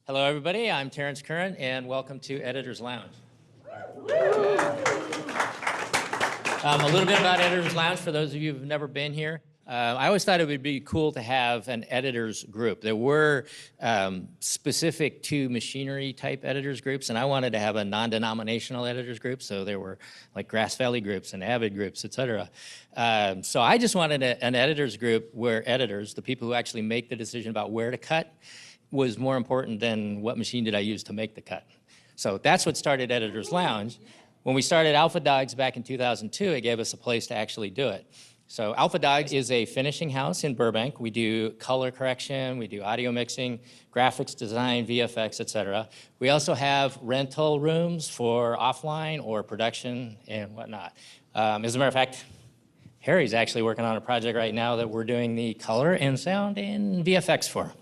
Hello, everybody. I'm Terence Curren, and welcome to Editor's Lounge. A little bit about Editor's Lounge for those of you who've never been here. I always thought it would be cool to have an editors group. There were specific to machinery type editors groups, and I wanted to have a non-denominational editors group, so there were like Grass Valley groups and Avid groups, et cetera. So I just wanted an editors group where editors, the people who actually make the decision about where to cut, was more important than what machine did I use to make the cut. So that's what started Editor's Lounge. When we started Alpha Dogs back in 2002, it gave us a place to actually do it. So Alpha Dogs is a finishing house in Burbank. We do color correction, we do audio mixing, graphics design, VFX, et cetera. We also have rental rooms for offline or production and whatnot. As a matter of fact, Harry's actually working on a project right now that we're doing the color and sound and VFX for.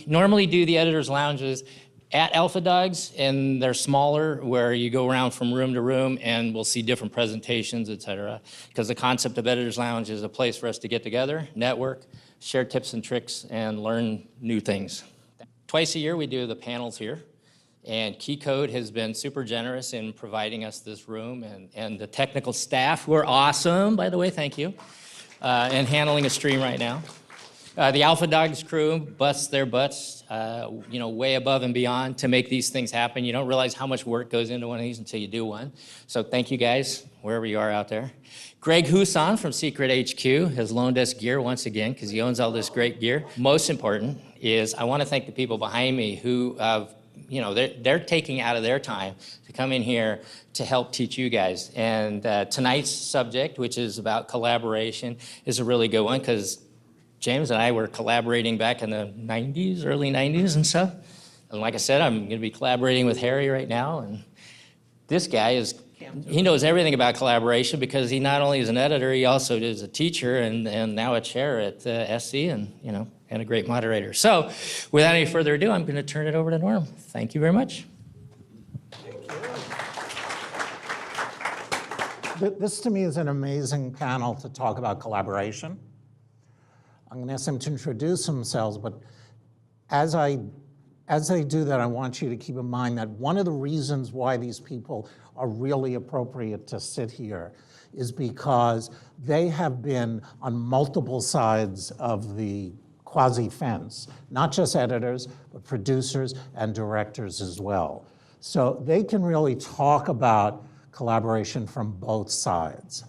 Normally do the editors' lounges at Alpha Dogs, and they're smaller, where you go around from room to room and we'll see different presentations, et cetera. Because the concept of Editor's Lounge is a place for us to get together, network, share tips and tricks, and learn new things. Twice a year we do the panels here, and Key Code has been super generous in providing us this room, and the technical staff, who are awesome, by the way, thank you, and handling a stream right now. The Alpha Dogs crew busts their butts, way above and beyond to make these things happen. You don't realize how much work goes into one of these until you do one. So thank you guys, wherever you are out there. Greg Huson from Secret HQ has loaned us gear once again because he owns all this great gear. Most important is I want to thank the people behind me who, they're taking out of their time to come in here to help teach you guys. And tonight's subject, which is about collaboration, is a really good one because James and I were collaborating back in the 90s, early 90s and stuff. And like I said, I'm going to be collaborating with Harry right now. And this guy he knows everything about collaboration because he not only is an editor, he also is a teacher and now a chair at SC and a great moderator. So without any further ado, I'm going to turn it over to Norm. Thank you very much. Thank you. This to me is an amazing panel to talk about collaboration. I'm going to ask them to introduce themselves, but as they do that, I want you to keep in mind that one of the reasons why these people are really appropriate to sit here is because they have been on multiple sides of the quasi-fence, not just editors, but producers and directors as well. So they can really talk about collaboration from both sides.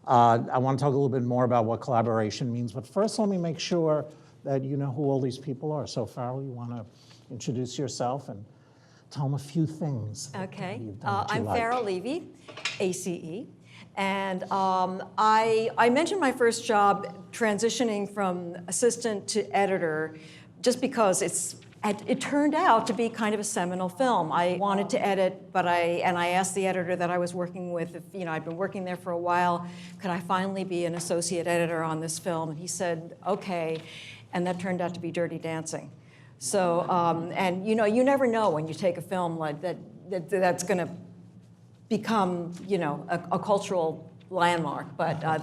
I want to talk a little bit more about what collaboration means, but first let me make sure that you know who all these people are. So Farrel, you want to introduce yourself and tell them a few things. Okay, I'm Farrel Levy, ACE, and I mentioned my first job transitioning from assistant to editor just because it turned out to be kind of a seminal film. I wanted to edit, but I asked the editor that I was working with if, I'd been working there for a while, could I finally be an associate editor on this film? And he said, okay, and that turned out to be Dirty Dancing. So, and you never know when you take a film like that's gonna become, a cultural landmark, but that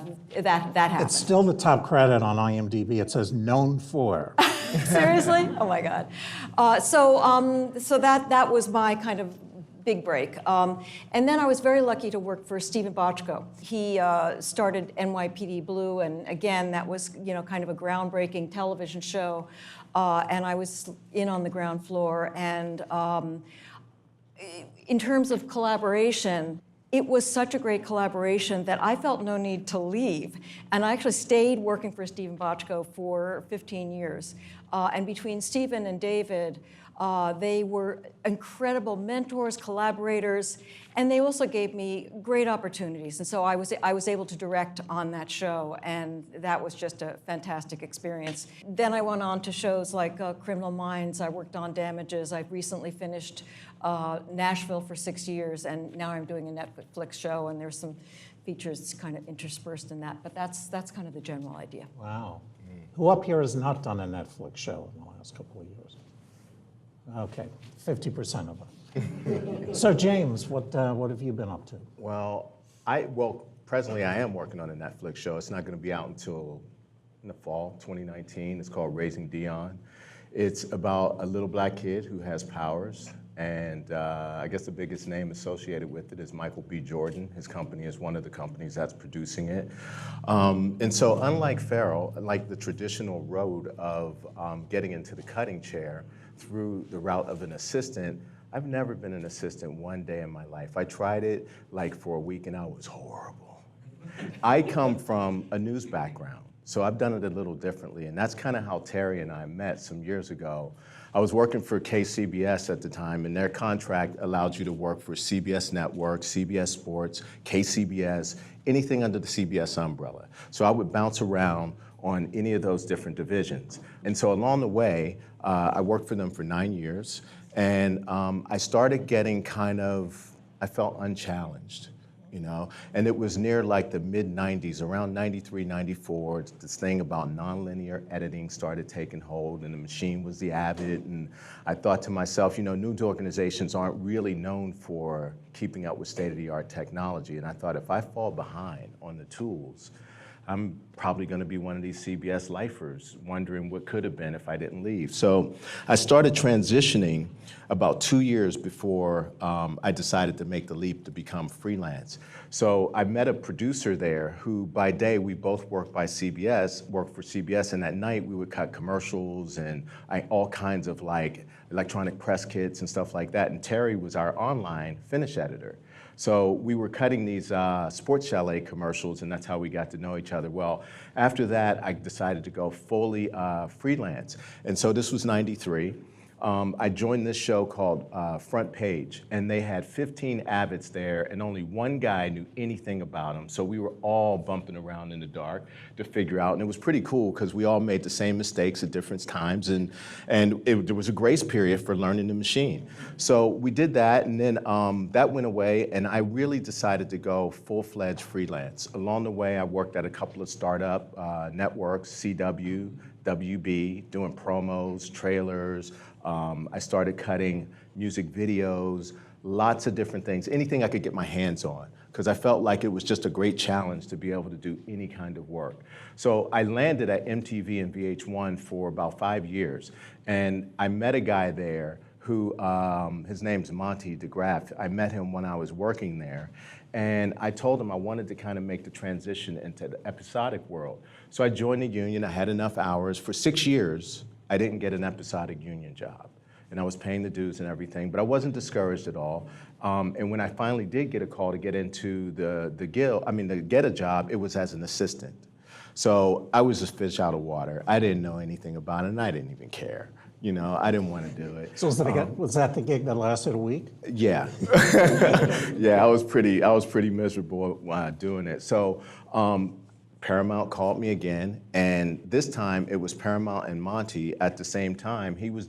happened. It's still the top credit on IMDb. It says known for. Seriously? Oh my God. So that was my kind of big break. And then I was very lucky to work for Stephen Bochco. He started NYPD Blue, and again, that was kind of a groundbreaking television show. And I was in on the ground floor. And in terms of collaboration, it was such a great collaboration that I felt no need to leave. And I actually stayed working for Stephen Bochco for 15 years. And between Stephen and David, they were incredible mentors, collaborators, and they also gave me great opportunities. And so I was able to direct on that show, and that was just a fantastic experience. Then I went on to shows like Criminal Minds. I worked on Damages. I've recently finished Nashville for 6 years, and now I'm doing a Netflix show, and there's some features kind of interspersed in that. But that's kind of the general idea. Wow. Who up here has not done a Netflix show in the last couple of years? Okay, 50% of us. So James, what have you been up to? Well, presently I am working on a Netflix show. It's not going to be out until in the fall 2019. It's called Raising Dion. It's about a little black kid who has powers, and I guess the biggest name associated with it is Michael B. Jordan. His company is one of the companies that's producing it. And so unlike Farrel, like the traditional road of getting into the cutting chair through the route of an assistant, I've never been an assistant one day in my life. I tried it like for a week and I was horrible. I come from a news background, so I've done it a little differently, and that's kind of how Terry and I met some years ago. I was working for KCBS at the time, and their contract allowed you to work for CBS Network, CBS Sports, KCBS, anything under the CBS umbrella. So I would bounce around on any of those different divisions. And so along the way, I worked for them for 9 years, and I started getting I felt unchallenged, you know? And it was near like the mid-90s, around 93, 94, this thing about nonlinear editing started taking hold, and the machine was the avid, and I thought to myself, you know, news organizations aren't really known for keeping up with state-of-the-art technology, and I thought if I fall behind on the tools, I'm probably going to be one of these CBS lifers wondering what could have been if I didn't leave. So I started transitioning about 2 years before I decided to make the leap to become freelance. So I met a producer there who by day we both worked for CBS, and at night we would cut commercials and all kinds of like electronic press kits and stuff like that. And Terry was our online finish editor. So we were cutting these sports chalet commercials, and that's how we got to know each other. Well, after that, I decided to go fully freelance. And so this was 93. I joined this show called Front Page, and they had 15 avids there, and only one guy knew anything about them. So we were all bumping around in the dark to figure out, and it was pretty cool because we all made the same mistakes at different times, and there was a grace period for learning the machine. So we did that, and then that went away, and I really decided to go full-fledged freelance. Along the way, I worked at a couple of startup networks, CW, WB, doing promos, trailers. I started cutting music videos, lots of different things, anything I could get my hands on, because I felt like it was just a great challenge to be able to do any kind of work. So I landed at MTV and VH1 for about 5 years, and I met a guy there who, his name's Monty DeGraff. I met him when I was working there, and I told him I wanted to kind of make the transition into the episodic world. So I joined the union. I had enough hours. For 6 years, I didn't get an episodic union job, and I was paying the dues and everything, but I wasn't discouraged at all. And when I finally did get a call to get into to get a job, it was as an assistant. So I was a fish out of water. I didn't know anything about it, and I didn't even care. You know, I didn't want to do it. So was that the gig that lasted a week? Yeah, yeah. I was pretty miserable while doing it. So Paramount called me again, and this time it was Paramount and Monty at the same time. He was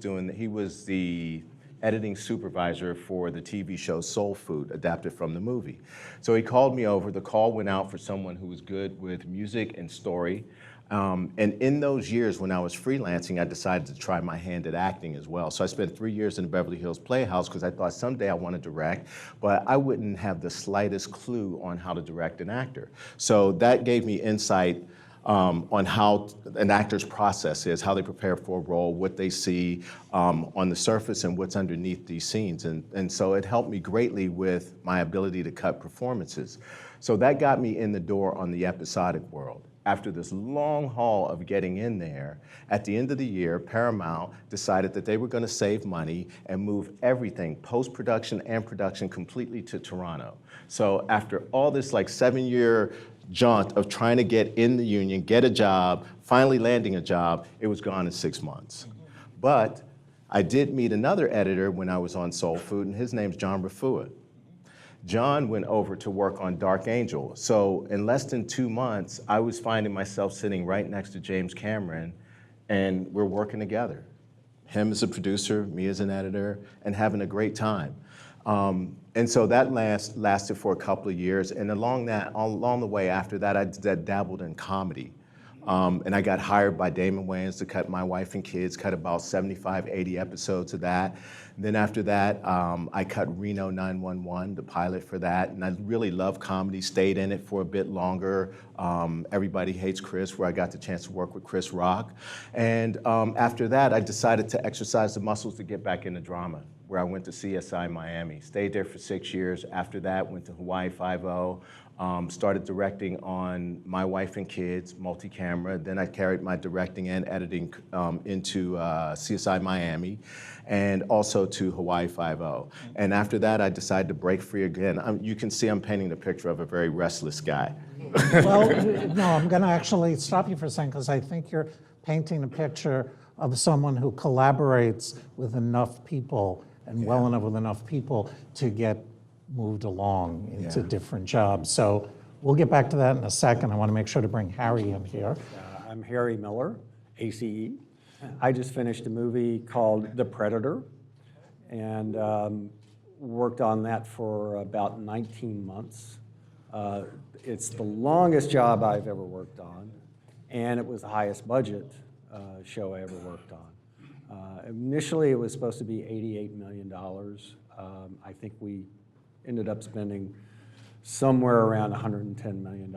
the editing supervisor for the TV show Soul Food, adapted from the movie. So he called me over. The call went out for someone who was good with music and story. And in those years when I was freelancing, I decided to try my hand at acting as well. So I spent 3 years in the Beverly Hills Playhouse because I thought someday I want to direct, but I wouldn't have the slightest clue on how to direct an actor. So that gave me insight on how an actor's process is, how they prepare for a role, what they see on the surface and what's underneath these scenes. And so it helped me greatly with my ability to cut performances. So that got me in the door on the episodic world. After this long haul of getting in there, at the end of the year, Paramount decided that they were going to save money and move everything, post-production and production, completely to Toronto. So after all this like 7-year jaunt of trying to get in the union, get a job, finally landing a job, it was gone in 6 months. But I did meet another editor when I was on Soul Food, and his name's John Rafua. John went over to work on Dark Angel. So in less than 2 months, I was finding myself sitting right next to James Cameron, and we're working together. Him as a producer, me as an editor, and having a great time. And so that lasted for a couple of years, and along the way after that, I dabbled in comedy. And I got hired by Damon Wayans to cut My Wife and Kids, cut about 75, 80 episodes of that. And then after that, I cut Reno 911, the pilot for that. And I really loved comedy, stayed in it for a bit longer. Everybody Hates Chris, where I got the chance to work with Chris Rock. And after that, I decided to exercise the muscles to get back into drama, where I went to CSI Miami. Stayed there for 6 years. After that, went to Hawaii Five-0. Started directing on My Wife and Kids, multi-camera. Then I carried my directing and editing into CSI Miami and also to Hawaii Five-0. And after that, I decided to break free again. You can see I'm painting the picture of a very restless guy. Well, no, I'm going to actually stop you for a second because I think you're painting a picture of someone who collaborates with enough people and well enough with enough people to get moved along into different jobs. So we'll get back to that in a second. I want to make sure to bring Harry in here. I'm Harry Miller, ACE. I just finished a movie called The Predator and worked on that for about 19 months. It's the longest job I've ever worked on, and it was the highest budget show I ever worked on. Initially, it was supposed to be $88 million. I think we ended up spending somewhere around $110 million.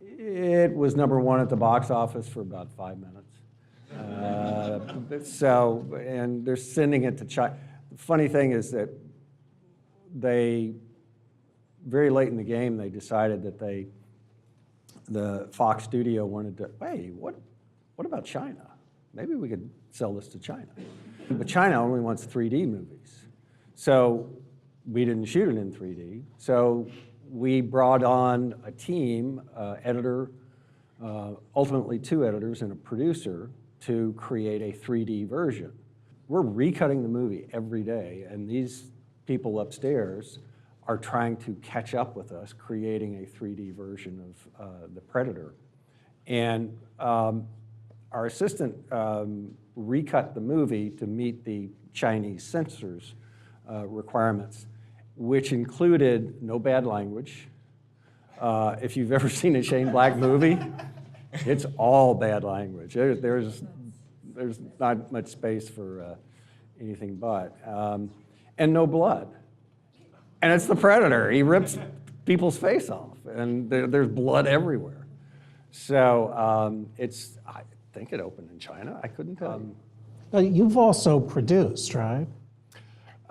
It was #1 at the box office for about 5 minutes. And they're sending it to China. The funny thing is that they, very late in the game, they decided that the Fox studio wanted to, hey, what about China? Maybe we could sell this to China. But China only wants 3D movies. So we didn't shoot it in 3D. So we brought on a team, editor, ultimately 2 editors and a producer to create a 3D version. We're recutting the movie every day, and these people upstairs are trying to catch up with us, creating a 3D version of The Predator. And our assistant recut the movie to meet the Chinese censors requirements, which included no bad language. If you've ever seen a Shane Black movie, it's all bad language. There's not much space for anything but. And no blood. And it's the Predator. He rips people's face off, and there's blood everywhere. So I think it opened in China. I couldn't tell you. But you've also produced, right?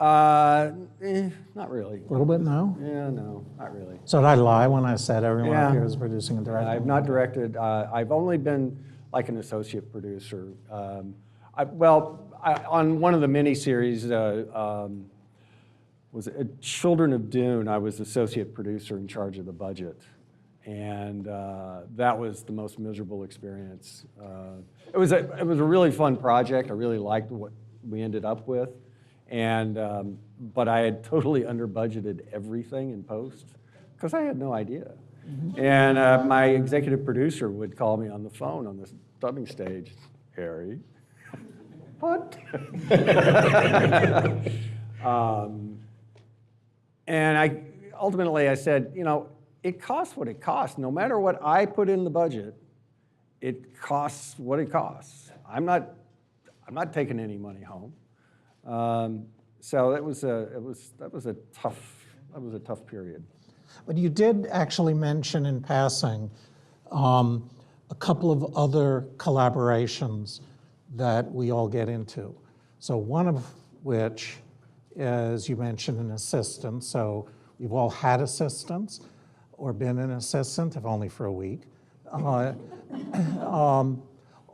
Not really. A little bit, no? Yeah, no, not really. So did I lie when I said everyone up here is producing and directing? I've not directed. I've only been like an associate producer. On one of the miniseries, was it Children of Dune, I was associate producer in charge of the budget. And that was the most miserable experience. It was a really fun project. I really liked what we ended up with. And, but I had totally under-budgeted everything in post because I had no idea. Mm-hmm. And my executive producer would call me on the phone on the dubbing stage, Harry, what? And ultimately I said, it costs what it costs. No matter what I put in the budget, it costs what it costs. I'm not taking any money home. So that was a tough period. But you did actually mention in passing a couple of other collaborations that we all get into. So one of which is, you mentioned, an assistant. So we've all had assistants or been an assistant, if only for a week.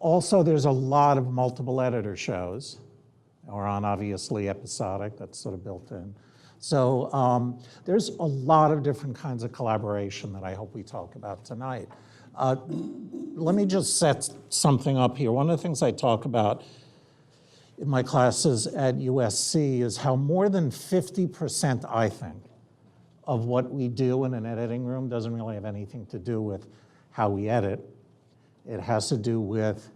Also, there's a lot of multiple editor shows. Or on, obviously, Episodic, that's sort of built in. So there's a lot of different kinds of collaboration that I hope we talk about tonight. Let me just set something up here. One of the things I talk about in my classes at USC is how more than 50%, I think, of what we do in an editing room doesn't really have anything to do with how we edit. It has to do with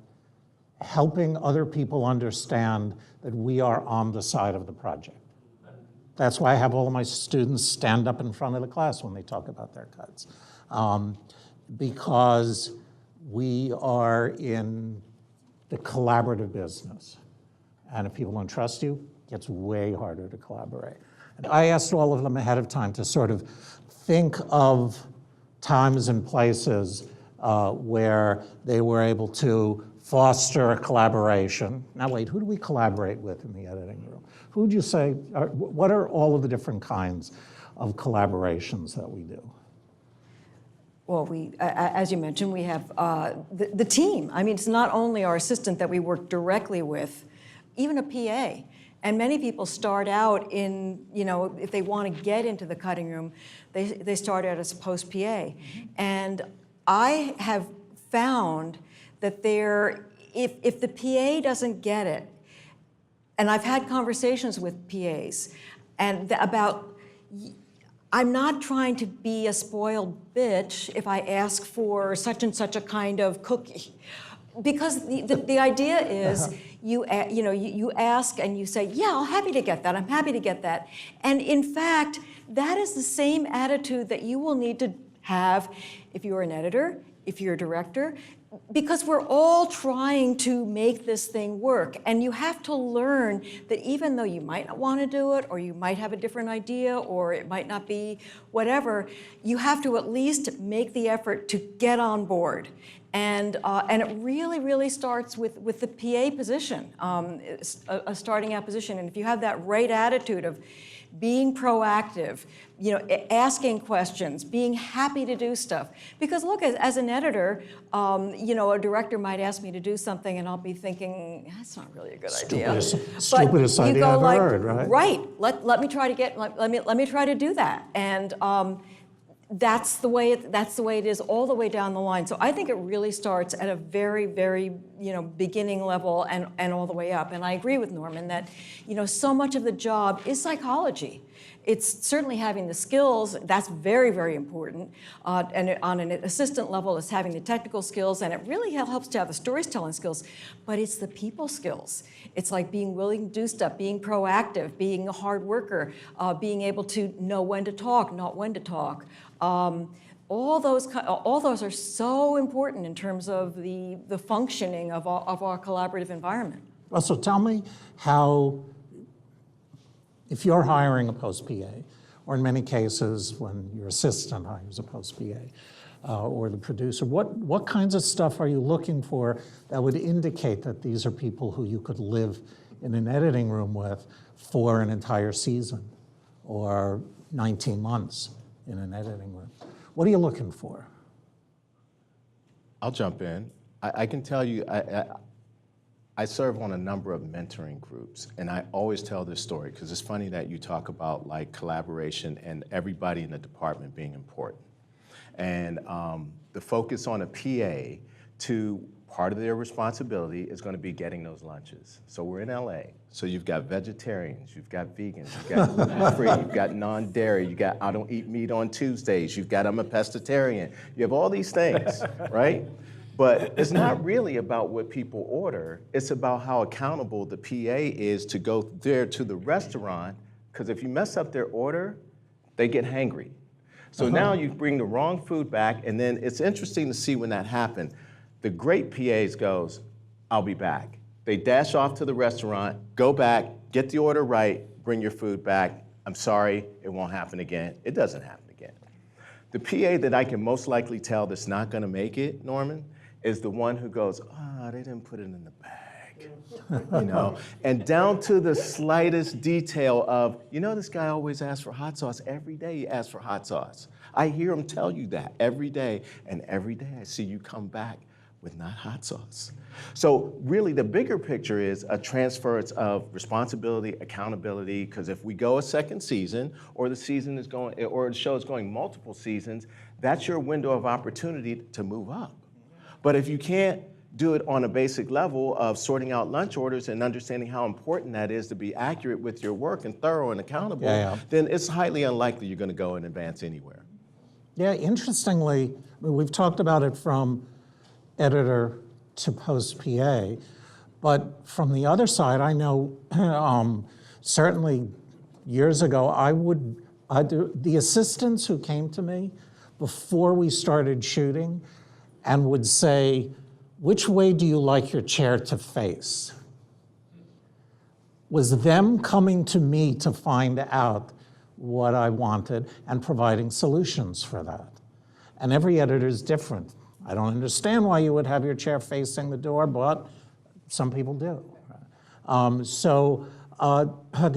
helping other people understand that we are on the side of the project. That's why I have all of my students stand up in front of the class when they talk about their cuts. because we are in the collaborative business. And if people don't trust you, it gets way harder to collaborate. And I asked all of them ahead of time to sort of think of times and places where they were able to foster a collaboration. Now wait, who do we collaborate with in the editing room? Who would you say, what are all of the different kinds of collaborations that we do? Well, as you mentioned, we have the team. I mean, it's not only our assistant that we work directly with, even a PA. And many people start out in, if they want to get into the cutting room, they start out as post PA. And I have found that if the PA doesn't get it, and I've had conversations with PAs and about, I'm not trying to be a spoiled bitch if I ask for such and such a kind of cookie. Because the idea is you ask and you say, yeah, I'm happy to get that, I'm happy to get that. And in fact, that is the same attitude that you will need to have if you're an editor, if you're a director, because we're all trying to make this thing work. And you have to learn that even though you might not want to do it, or you might have a different idea, or it might not be whatever, you have to at least make the effort to get on board. And it really, really starts with the PA position, a starting out position. And if you have that right attitude of being proactive, asking questions, being happy to do stuff. Because look, as an editor, a director might ask me to do something and I'll be thinking, that's not really a good idea. Stupidest idea I've ever heard, right? Right, let me try to let me try to do that. And that's the way it is all the way down the line. So I think it really starts at a very, very beginning level and all the way up. And I agree with Norman that so much of the job is psychology. It's certainly having the skills, that's very, very important. And on an assistant level, it's having the technical skills, and it really helps to have the storytelling skills, but it's the people skills. It's like being willing to do stuff, being proactive, being a hard worker, being able to know when to talk, not when to talk. All those are so important in terms of the functioning of our collaborative environment. Well, so tell me how, if you're hiring a post PA, or in many cases when your assistant hires a post PA, or the producer, what kinds of stuff are you looking for that would indicate that these are people who you could live in an editing room with for an entire season or 19 months in an editing room? What are you looking for? I'll jump in. I can tell you, I serve on a number of mentoring groups, and I always tell this story because it's funny that you talk about like collaboration and everybody in the department being important. And the focus on a PA to part of their responsibility is going to be getting those lunches. So we're in LA, so you've got vegetarians, you've got vegans, you've got gluten-free, you've got non-dairy, you got I don't eat meat on Tuesdays, you've got I'm a pescatarian. You have all these things, right? But it's not really about what people order. It's about how accountable the PA is to go there to the restaurant, because if you mess up their order, they get hangry. So now you bring the wrong food back, and then it's interesting to see when that happened. The great PAs goes, I'll be back. They dash off to the restaurant, go back, get the order right, bring your food back. I'm sorry, it won't happen again. It doesn't happen again. The PA that I can most likely tell that's not gonna make it, Norman, is the one who goes, they didn't put it in the bag, And down to the slightest detail of, this guy always asks for hot sauce. Every day he asks for hot sauce. I hear him tell you that every day, and every day I see you come back with not hot sauce. So really the bigger picture is a transference of responsibility, accountability, because if we go a second season, or the show is going multiple seasons, that's your window of opportunity to move up. But if you can't do it on a basic level of sorting out lunch orders and understanding how important that is to be accurate with your work and thorough and accountable, then it's highly unlikely you're going to go and advance anywhere. Yeah, interestingly, we've talked about it from editor to post PA, but from the other side, I know certainly years ago, the assistants who came to me before we started shooting and would say, which way do you like your chair to face? Was them coming to me to find out what I wanted and providing solutions for that. And every editor is different. I don't understand why you would have your chair facing the door, but some people do. The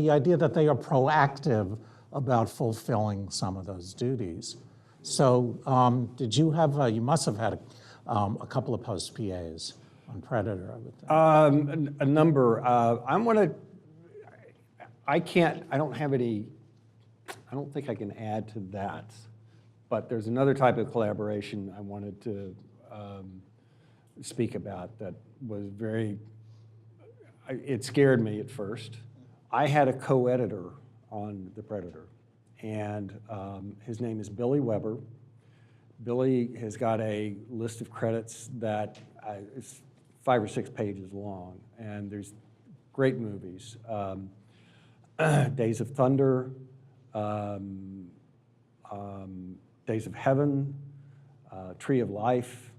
idea that they are proactive about fulfilling some of those duties. So did you have, you must have had a couple of post PAs on Predator, I would think. A number. I don't have any, I don't think I can add to that. But there's another type of collaboration I wanted to speak about that was very, it scared me at first. I had a co-editor on The Predator, and his name is Billy Weber. Billy has got a list of credits that is 5 or 6 pages long, and there's great movies. Days of Thunder, Days of Heaven, Tree of Life,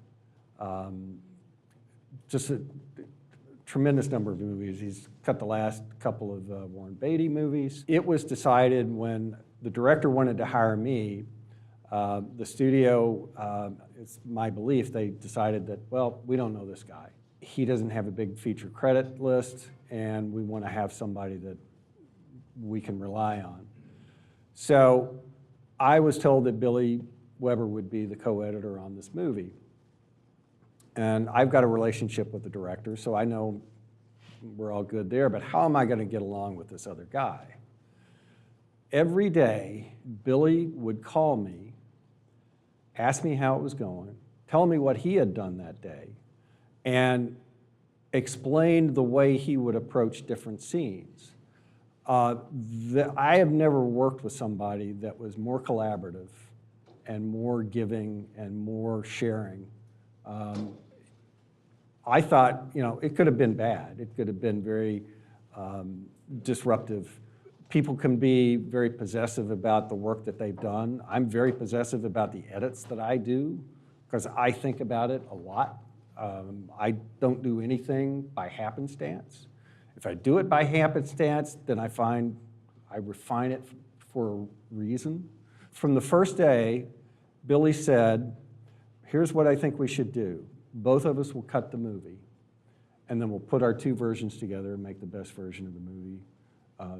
just a tremendous number of movies. He's cut the last couple of Warren Beatty movies. It was decided when the director wanted to hire me, the studio, it's my belief, they decided that, well, we don't know this guy. He doesn't have a big feature credit list, and we want to have somebody that we can rely on. So I was told that Billy Weber would be the co-editor on this movie. And I've got a relationship with the director, so I know we're all good there, but how am I going to get along with this other guy? Every day, Billy would call me, ask me how it was going, tell me what he had done that day, and explained the way he would approach different scenes. I have never worked with somebody that was more collaborative and more giving and more sharing. I thought, it could have been bad. It could have been very disruptive. People can be very possessive about the work that they've done. I'm very possessive about the edits that I do because I think about it a lot. I don't do anything by happenstance. If I do it by happenstance, then I find I refine it for a reason. From the first day, Billy said, here's what I think we should do. Both of us will cut the movie, and then we'll put our 2 versions together and make the best version of the movie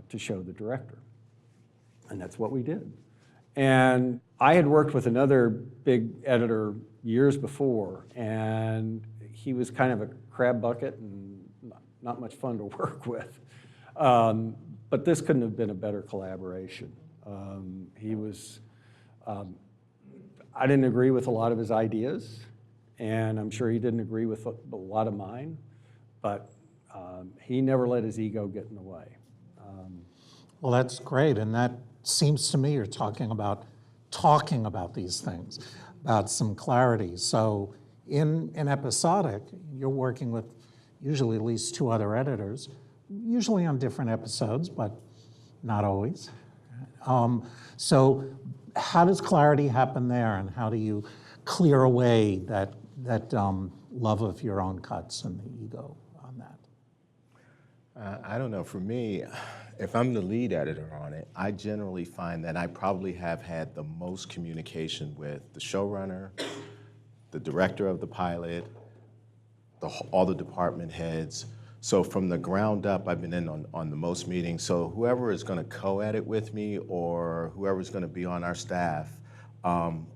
to show the director. And that's what we did. And I had worked with another big editor years before, and he was kind of a crab bucket and not much fun to work with. But this couldn't have been a better collaboration. I didn't agree with a lot of his ideas, and I'm sure he didn't agree with a lot of mine, but he never let his ego get in the way. Well, that's great, and that seems to me you're talking about these things, about some clarity. So in Episodic, you're working with usually at least 2 other editors, usually on different episodes, but not always. So how does clarity happen there, and how do you clear away that love of your own cuts and the ego on that? I don't know. For me, if I'm the lead editor on it, I generally find that I probably have had the most communication with the showrunner, the director of the pilot, all the department heads. So from the ground up, I've been in on the most meetings. So whoever is going to co-edit with me or whoever is going to be on our staff,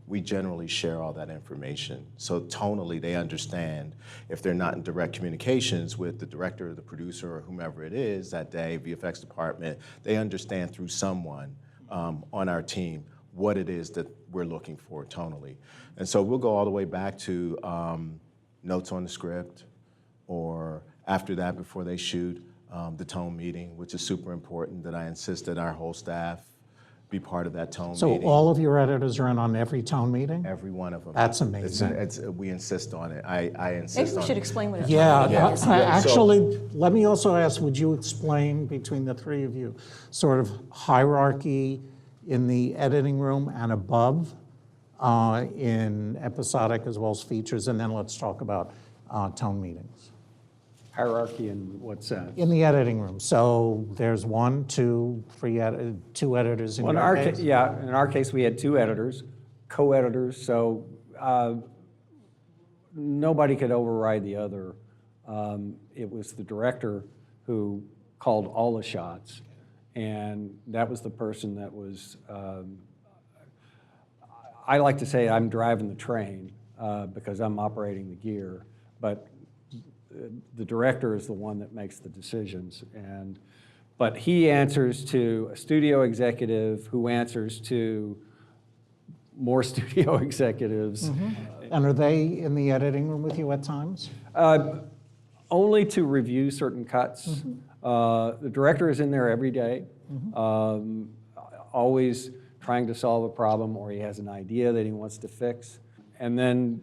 we generally share all that information. So tonally, they understand if they're not in direct communications with the director or the producer or whomever it is that day, VFX department, they understand through someone on our team what it is that we're looking for tonally. And so we'll go all the way back to notes on the script, or after that, before they shoot, the tone meeting, which is super important, that I insist that our whole staff be part of that tone meeting. So all of your editors are in on every tone meeting? Every one of them. That's amazing. We insist on it. I insist Maybe on we it. should explain what it's Yeah, like. actually, let me also ask, would you explain between the 3 of you, sort of hierarchy in the editing room and above? in episodic as well as features, and then let's talk about tone meetings. Hierarchy in what sense? In the editing room, so there's 1, 2, 3, two editors in Well, your case? yeah, in our case, we had 2 editors, co-editors, so nobody could override the other. It was the director who called all the shots, and that was the person that was, I like to say I'm driving the train because I'm operating the gear, but the director is the one that makes the decisions. But he answers to a studio executive who answers to more studio executives. And are they in the editing room with you at times? Only to review certain cuts. The director is in there every day, always trying to solve a problem, or he has an idea that he wants to fix. And then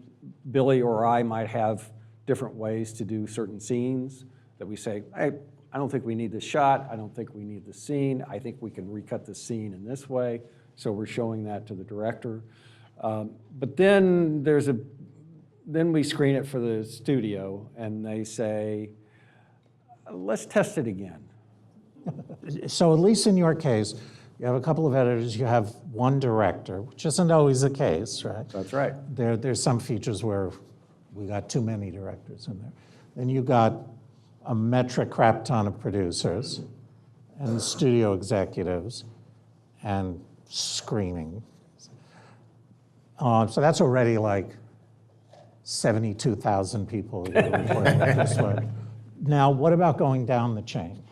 Billy or I might have different ways to do certain scenes that we say, hey, I don't think we need this shot, I don't think we need the scene, I think we can recut the scene in this way. So we're showing that to the director. But then then we screen it for the studio, and they say, let's test it again. So at least in your case, you have a couple of editors, you have 1 director, which isn't always the case, right? That's right. There's some features where we got too many directors in there. Then you got a metric crap ton of producers and studio executives and screening. So that's already like 72,000 people you're reporting this way. Now, what about going down the chain?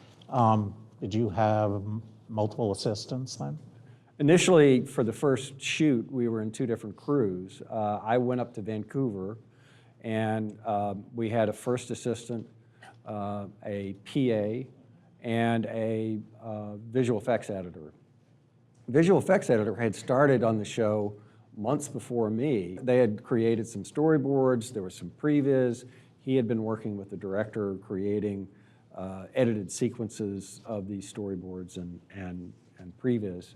Did you have multiple assistants then? Initially, for the first shoot, we were in 2 different crews. I went up to Vancouver, and we had a first assistant, a PA, and a visual effects editor. Visual effects editor had started on the show months before me. They had created some storyboards, there was some previs. He had been working with the director creating edited sequences of these storyboards and previs.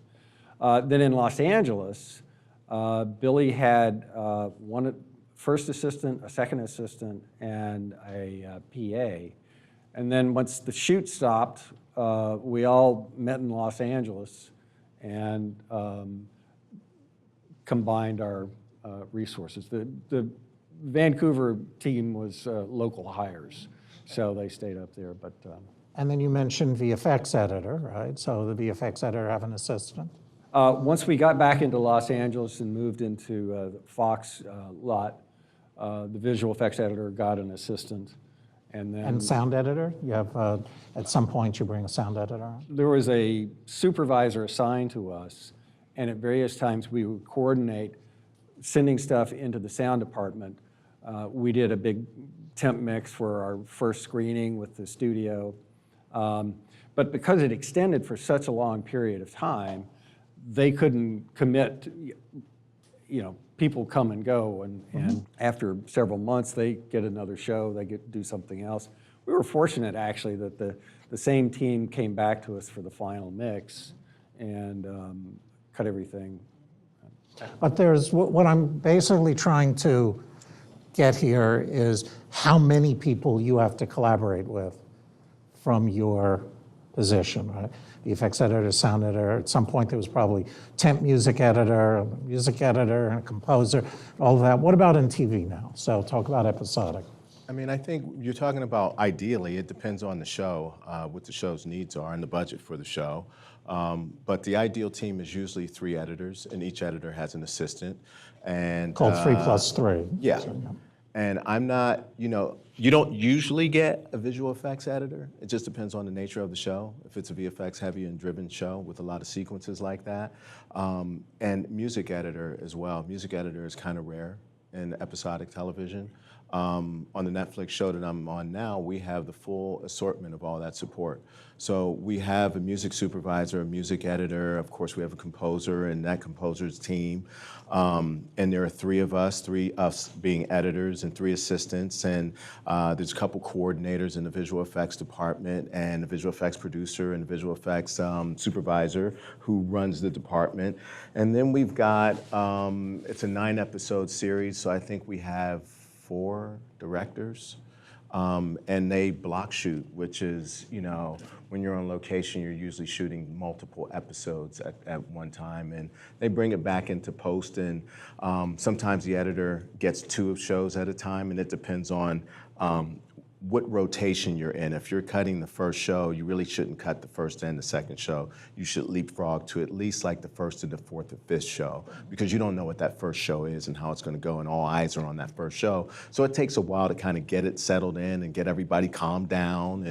Then in Los Angeles, Billy had one first assistant, a second assistant, and a PA. And then once the shoot stopped, we all met in Los Angeles and combined our resources. The Vancouver team was local hires, so they stayed up there. But And then you mentioned VFX editor, right? So the VFX editor have an assistant? once we got back into Los Angeles and moved into the Fox lot, the visual effects editor got an assistant. And then And sound editor? You have, at some point you bring a sound editor on? there was a supervisor assigned to us, and at various times we would coordinate sending stuff into the sound department. We did a big temp mix for our first screening with the studio. But because it extended for such a long period of time, they couldn't commit, you know, people come and go, and after several months, they get another show, they get to do something else. We were fortunate, actually, that the same team came back to us for the final mix and cut everything. But there's, what I'm basically trying to get here is how many people you have to collaborate with from your position, right? The effects editor, sound editor. At some point there was probably temp music editor, and a composer, all of that. What about in TV now? So talk about episodic. I mean, I think you're talking about ideally, it depends on the show, what the show's needs are and the budget for the show. But the ideal team is usually 3 editors, and each editor has an assistant. And Called 3+3. Yeah. So, yeah. And I'm not, you know, you don't usually get a visual effects editor. It just depends on the nature of the show. If it's a VFX heavy and driven show with a lot of sequences like that. And music editor as well. Music editor is kind of rare in episodic television. on the Netflix show that I'm on now, we have the full assortment of all that support. So we have a music supervisor, a music editor, of course we have a composer and that composer's team. And there are three of us being editors and 3 assistants, and there's a couple coordinators in the visual effects department and a visual effects producer and a visual effects supervisor who runs the department. And then we've got, it's a 9-episode series, so I think we have 4 directors. And they block shoot, which is, you know, when you're on location, you're usually shooting multiple episodes at one time, and they bring it back into post, and sometimes the editor gets 2 shows at a time, and it depends on what rotation you're in. If you're cutting the first show, you really shouldn't cut the first and the second show. You should leapfrog to at least like the 1st and the 4th or 5th show, because you don't know what that first show is and how it's gonna go, and all eyes are on that first show. So it takes a while to kind of get it settled in and get everybody calmed down.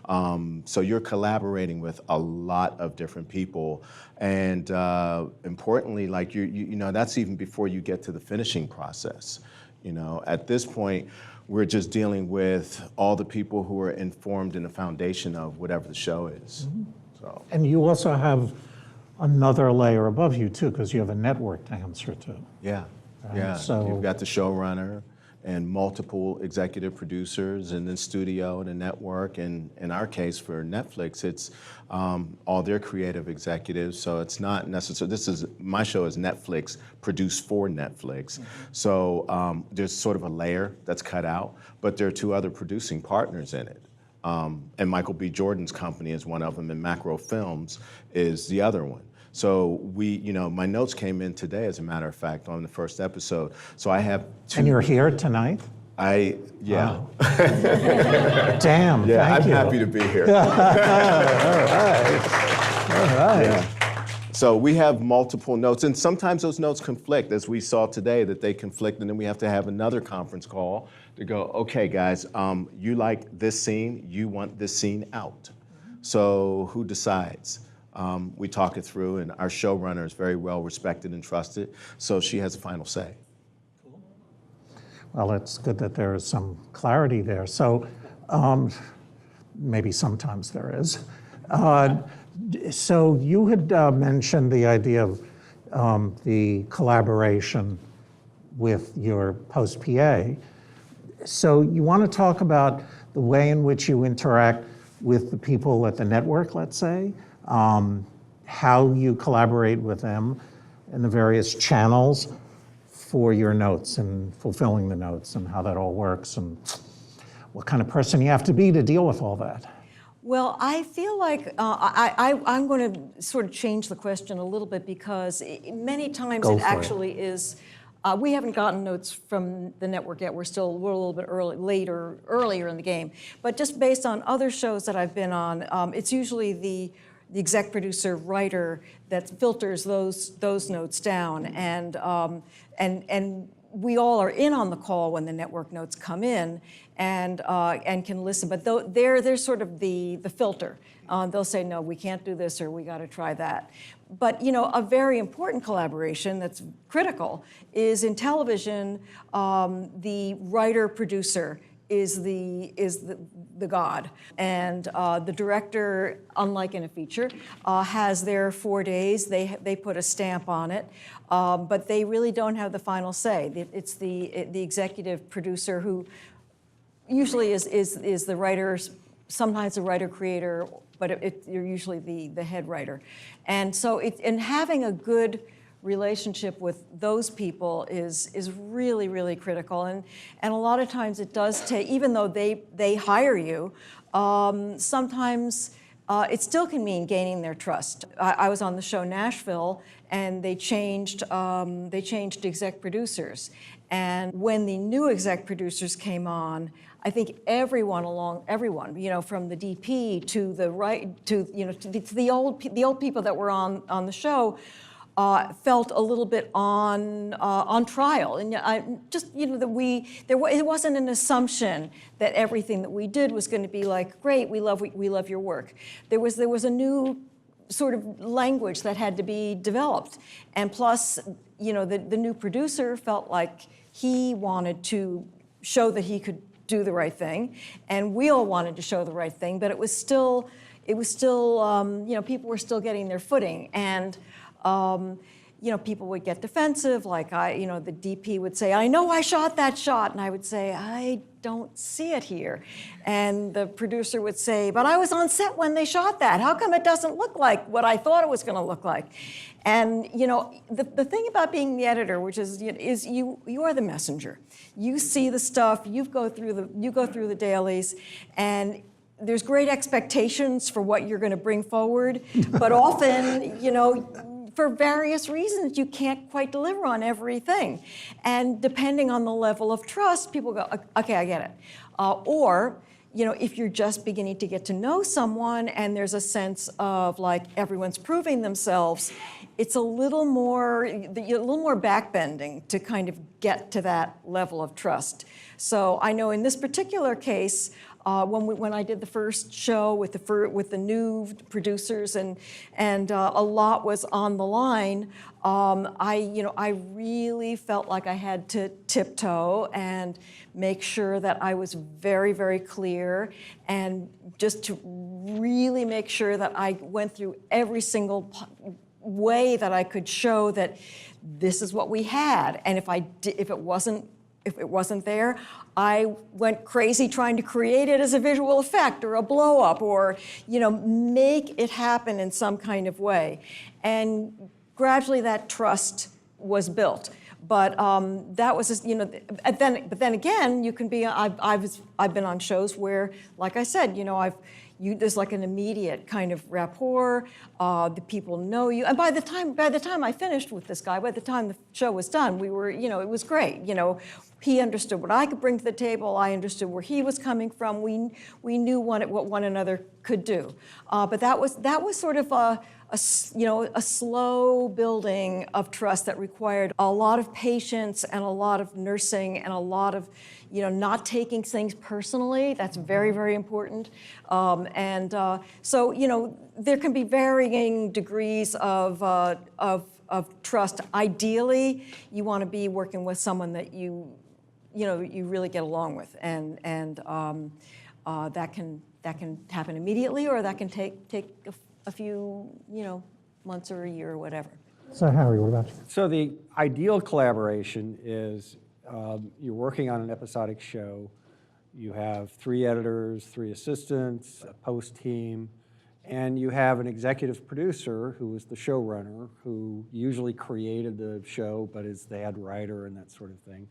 And so you're collaborating with a lot of different people. And importantly, like you know, that's even before you get to the finishing process. You know, at this point, we're just dealing with all the people who are informed in the foundation of whatever the show is. Mm-hmm. So. And you also have another layer above you too, because you have a network to answer to. Yeah, right? yeah. So you've got the showrunner and multiple executive producers, and then studio and a network. And in our case for Netflix, it's all their creative executives. So it's not necessarily, my show is Netflix produced for Netflix. Mm-hmm. So there's sort of a layer that's cut out, but there are 2 other producing partners in it. And Michael B. Jordan's company is one of them, and Macro Films is the other one. So you know, my notes came in today, as a matter of fact, on the first episode. So I have 2. And you're here tonight? Yeah. Wow. Damn, yeah, thank I'm you. happy to be here. All right. Yeah. So we have multiple notes, and sometimes those notes conflict, as we saw today, that they conflict, and then we have to have another conference call to go, okay, guys, you like this scene, you want this scene out. So who decides? We talk it through, and our showrunner is very well respected and trusted, so she has a final say. Well, it's good that there is some clarity there. So maybe sometimes there is. So you had mentioned the idea of the collaboration with your post-PA. So you want to talk about the way in which you interact with the people at the network, let's say, how you collaborate with them in the various channels for your notes and fulfilling the notes, and how that all works, and what kind of person you have to be to deal with all that. Well, I feel like I'm going to sort of change the question a little bit, because many times it actually is. We haven't gotten notes from the network yet. We're a little bit earlier in the game. But just based on other shows that I've been on, it's usually the exec producer writer that filters those notes down, and we all are in on the call when the network notes come in, and can listen. But they're sort of the filter. They'll say, no, we can't do this, or we got to try that. But you know, a very important collaboration that's critical is in television. The writer-producer is the god, and the director, unlike in a feature, has their 4 days. They put a stamp on it, but they really don't have the final say. It's the executive producer who usually is the writer, sometimes the writer-creator, but you're usually the head writer. And so and having a good relationship with those people is really, really critical. And a lot of times it does take, even though they hire you, sometimes it still can mean gaining their trust. I was on the show Nashville, and they changed exec producers. And when the new exec producers came on, I think everyone, you know, from the DP to the old people that were on the show, felt a little bit on trial, and it wasn't an assumption that everything that we did was going to be like, great, we love your work. There was a new sort of language that had to be developed, and plus, you know, the new producer felt like he wanted to show that he could do the right thing, and we all wanted to show the right thing, but it was still, people were still getting their footing, and people would get defensive, like the DP would say, "I know I shot that shot," and I would say, "I don't see it here," and the producer would say, "But I was on set when they shot that. How come it doesn't look like what I thought it was going to look like?" And the thing about being the editor, which is you are the messenger. You see the stuff. You go through the dailies, and there's great expectations for what you're going to bring forward, but often, for various reasons, you can't quite deliver on everything. And depending on the level of trust, people go, "Okay, I get it." Or, if you're just beginning to get to know someone and there's a sense of like everyone's proving themselves, it's a little more backbending to kind of get to that level of trust. So I know in this particular case, when I did the first show with the new producers and a lot was on the line, I really felt like I had to tiptoe and make sure that I was very, very clear, and just to really make sure that I went through every single way that I could show that this is what we had, and if it wasn't there, I went crazy trying to create it as a visual effect or a blow up, or make it happen in some kind of way. And gradually that trust was built. But that was just, but then again, you can be. I've been on shows where, like I said, there's like an immediate kind of rapport. The people know you, and by the time I finished with this guy, by the time the show was done, we were, it was great. He understood what I could bring to the table. I understood where he was coming from. We knew what one another could do. But that was sort of a slow building of trust that required a lot of patience and a lot of nursing and a lot of, not taking things personally. That's very, very important. So, there can be varying degrees of trust. Ideally, you want to be working with someone that you really get along with, and that can happen immediately, or that can take a few months or a year or whatever. So Harry, what about you? So the ideal collaboration is you're working on an episodic show. You have 3 editors, 3 assistants, a post team, and you have an executive producer who is the showrunner, who usually created the show but is the head writer and that sort of thing.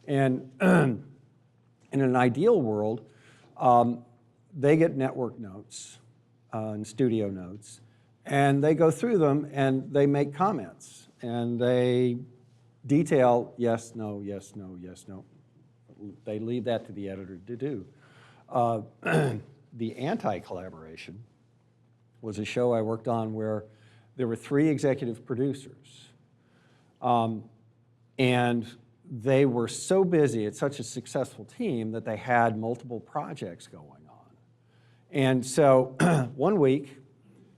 And in an ideal world, they get network notes and studio notes, and they go through them and they make comments, and they detail yes, no, yes, no, yes, no. They leave that to the editor to do. The anti-collaboration was a show I worked on where there were 3 executive producers, and they were so busy, it's such a successful team, that they had multiple projects going on. And so one week,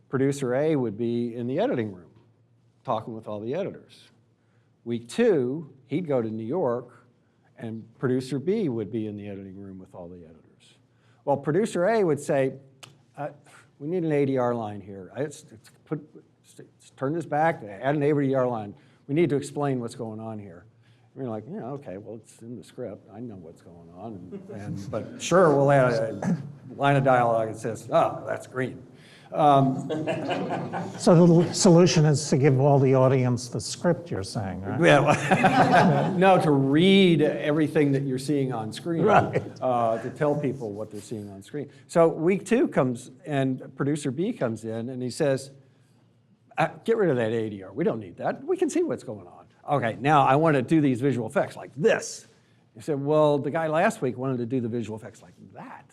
producer A would be in the editing room talking with all the editors. Week 2, he'd go to New York, and producer B would be in the editing room with all the editors. Well, producer A would say, we need an ADR line here. Let's turn this back, add an ADR line. We need to explain what's going on here. And we're like, yeah, okay, well, it's in the script. I know what's going on. But sure, we'll add a line of dialogue that says, oh, that's green. So the solution is to give all the audience the script, you're saying, right? Yeah, no, to read everything that you're seeing on screen, Right. To tell people what they're seeing on screen. So week 2 comes, and producer B comes in, and he says, get rid of that ADR. We don't need that. We can see what's going on. Okay, now I want to do these visual effects like this. He said, well, the guy last week wanted to do the visual effects like that.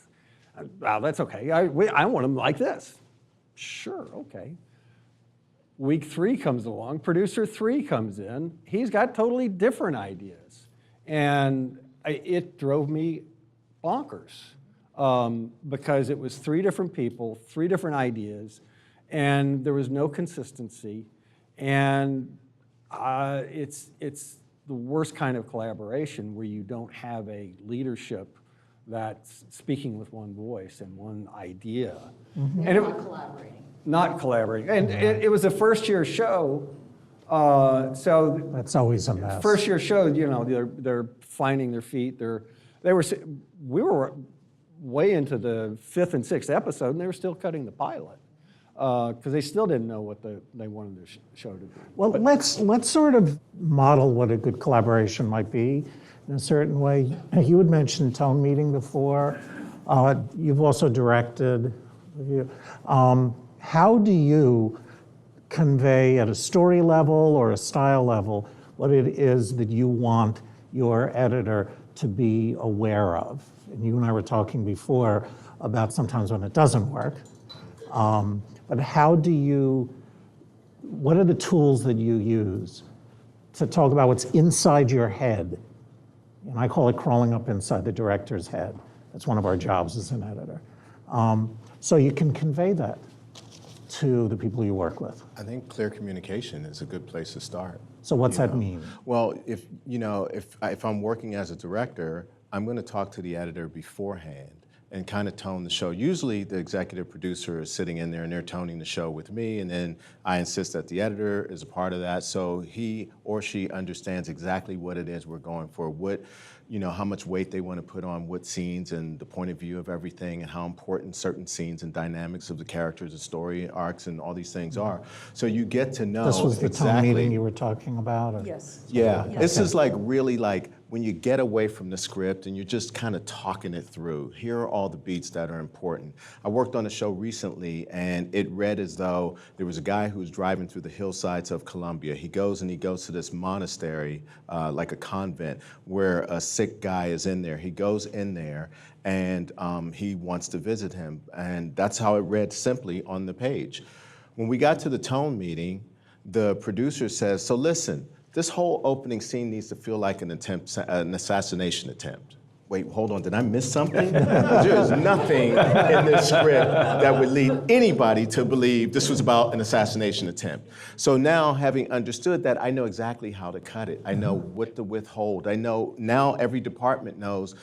Well, that's okay. I want them like this. Sure, okay. Week 3 comes along, producer 3 comes in. He's got totally different ideas. And it drove me bonkers because it was 3 different people, 3 different ideas, and there was no consistency. And it's the worst kind of collaboration where you don't have a leadership that's speaking with one voice and one idea. And not collaborating. Not collaborating. And it was a first-year show, so That's always a mess. first-year show, you know, they're finding their feet. We were way into the 5th and 6th episode, and they were still cutting the pilot because they still didn't know what they wanted the show to be. Well, let's sort of model what a good collaboration might be in a certain way. You had mentioned tone meeting before. You've also directed. How do you convey at a story level or a style level what it is that you want your editor to be aware of? And you and I were talking before about sometimes when it doesn't work. But what are the tools that you use to talk about what's inside your head? And I call it crawling up inside the director's head. That's one of our jobs as an editor. So you can convey that to the people you work with. I think clear communication is a good place to start. So what's that mean? Well, if I'm working as a director, I'm going to talk to the editor beforehand and kind of tone the show. Usually the executive producer is sitting in there and they're toning the show with me, and then I insist that the editor is a part of that so he or she understands exactly what it is we're going for, how much weight they want to put on what scenes and the point of view of everything and how important certain scenes and dynamics of the characters and story arcs and all these things are. So you get to know This was the exactly. tone meeting you were talking about? Or? Yes. Yeah, this is like really like when you get away from the script and you're just kind of talking it through. Here are all the beats that are important. I worked on a show recently and it read as though there was a guy who was driving through the hillsides of Colombia. He goes to this monastery, like a convent, where a sick guy is in there. He goes in there and he wants to visit him. And that's how it read simply on the page. When we got to the tone meeting, the producer says, so listen, this whole opening scene needs to feel like an assassination attempt. Wait, hold on, did I miss something? There's nothing in this script that would lead anybody to believe this was about an assassination attempt. So now, having understood that, I know exactly how to cut it. I know what to withhold. I know now every department knows,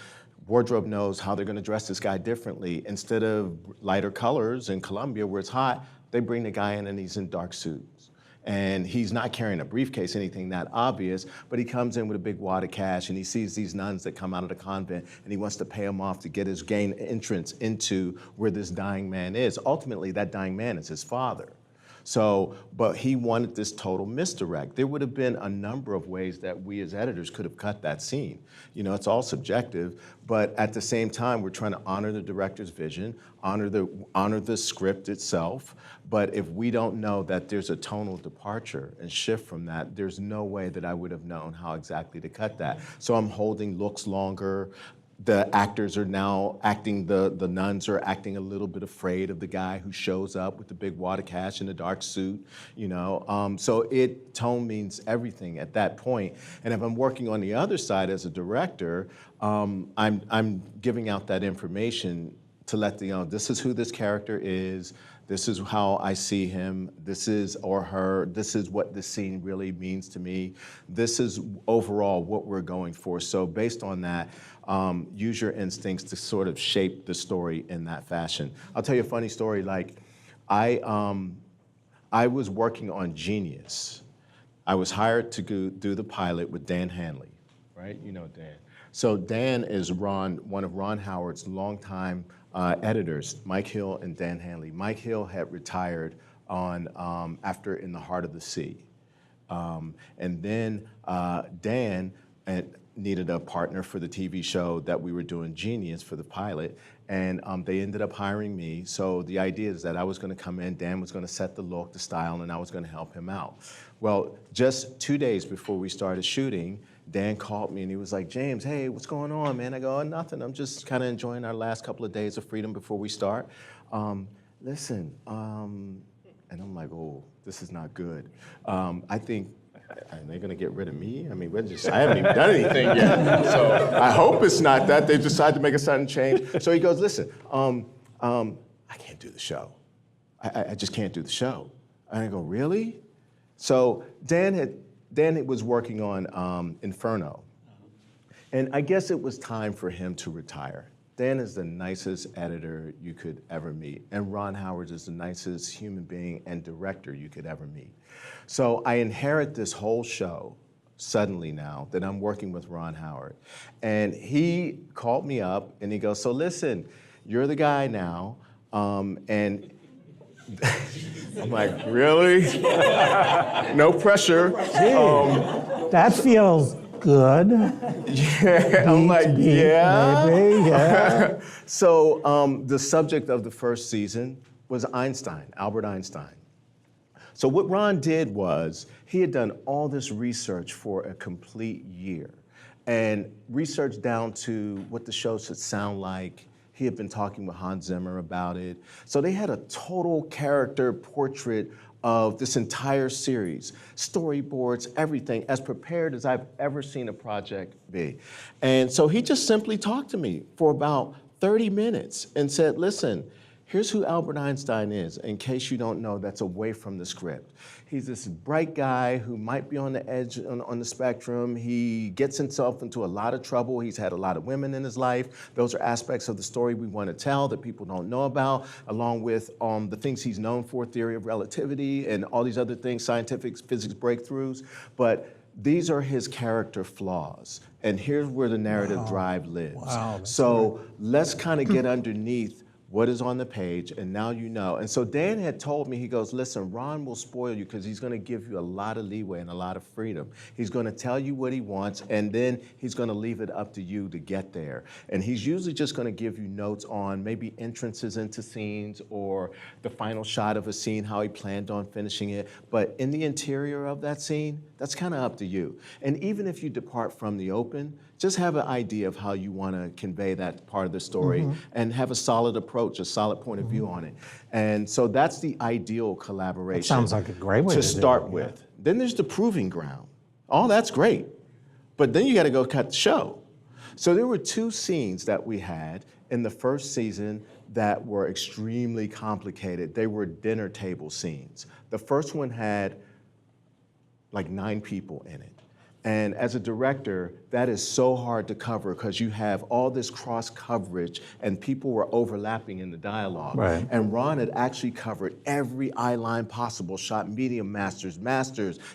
wardrobe knows how they're gonna dress this guy differently. Instead of lighter colors in Colombia where it's hot, they bring the guy in and he's in dark suits. And he's not carrying a briefcase, anything that obvious, but he comes in with a big wad of cash and he sees these nuns that come out of the convent and he wants to pay them off to gain entrance into where this dying man is. Ultimately, that dying man is his father. So, but he wanted this total misdirect. There would have been a number of ways that we as editors could have cut that scene. It's all subjective, but at the same time, we're trying to honor the director's vision, honor the script itself. But if we don't know that there's a tonal departure and shift from that, there's no way that I would have known how exactly to cut that. So I'm holding looks longer. The actors are now acting, the nuns are acting a little bit afraid of the guy who shows up with the big wad of cash in a dark suit, So tone means everything at that point. And if I'm working on the other side as a director, I'm giving out that information to let this is who this character is, this is how I see him, this is or her, this is what this scene really means to me, this is overall what we're going for. So based on that, use your instincts to sort of shape the story in that fashion. I'll tell you a funny story. Like, I was working on Genius. I was hired to do the pilot with Dan Hanley, right? You know Dan. So Dan is one of Ron Howard's longtime editors, Mike Hill and Dan Hanley. Mike Hill had retired after In the Heart of the Sea. And then Dan needed a partner for the TV show that we were doing, Genius, for the pilot, and they ended up hiring me. So the idea is that I was gonna come in, Dan was gonna set the look, the style, and I was gonna help him out. Well, just 2 days before we started shooting, Dan called me and he was like, James, hey, what's going on, man? I go, oh, nothing, I'm just kind of enjoying our last couple of days of freedom before we start. Listen, and I'm like, oh, this is not good. I think, are they gonna get rid of me? I mean, I haven't even done anything yet. So I hope it's not that. They've decided to make a sudden change. So he goes, listen, I can't do the show. I just can't do the show. And I go, really? So Dan had Dan was working on Inferno. And I guess it was time for him to retire. Dan is the nicest editor you could ever meet, and Ron Howard is the nicest human being and director you could ever meet. So I inherit this whole show suddenly now that I'm working with Ron Howard. And he called me up and he goes, so listen, you're the guy now, and I'm like, really? No pressure. That feels good. Yeah, I'm like, yeah. Maybe, yeah. So the subject of the first season was Einstein, Albert Einstein. So what Ron did was, he had done all this research for a complete year, and research down to what the show should sound like. He had been talking with Hans Zimmer about it. So they had a total character portrait of this entire series, storyboards, everything, as prepared as I've ever seen a project be. And so he just simply talked to me for about 30 minutes and said, listen, here's who Albert Einstein is, in case you don't know, that's away from the script. He's this bright guy who might be on the edge, on the spectrum. He gets himself into a lot of trouble. He's had a lot of women in his life. Those are aspects of the story we want to tell that people don't know about, along with the things he's known for, theory of relativity and all these other things, scientific physics breakthroughs. But these are his character flaws. And here's where the narrative drive lives. Wow, so let's kind of get underneath what is on the page, and now you know. And so Dan had told me, he goes, listen, Ron will spoil you because he's gonna give you a lot of leeway and a lot of freedom. He's gonna tell you what he wants, and then he's gonna leave it up to you to get there. And he's usually just gonna give you notes on maybe entrances into scenes or the final shot of a scene, how he planned on finishing it. But in the interior of that scene, that's kind of up to you. And even if you depart from the open, just have an idea of how you want to convey that part of the story and have a solid approach, a solid point of view on it. And so that's the ideal collaboration. That sounds like a great way to start do it, with. Then there's the proving ground. All that's great, but then you got to go cut the show. So there were 2 scenes that we had in the first season that were extremely complicated. They were dinner table scenes. The first one had like 9 people in it. And as a director, that is so hard to cover because you have all this cross coverage and people were overlapping in the dialogue. Right. And Ron had actually covered every eye line possible, shot medium masters,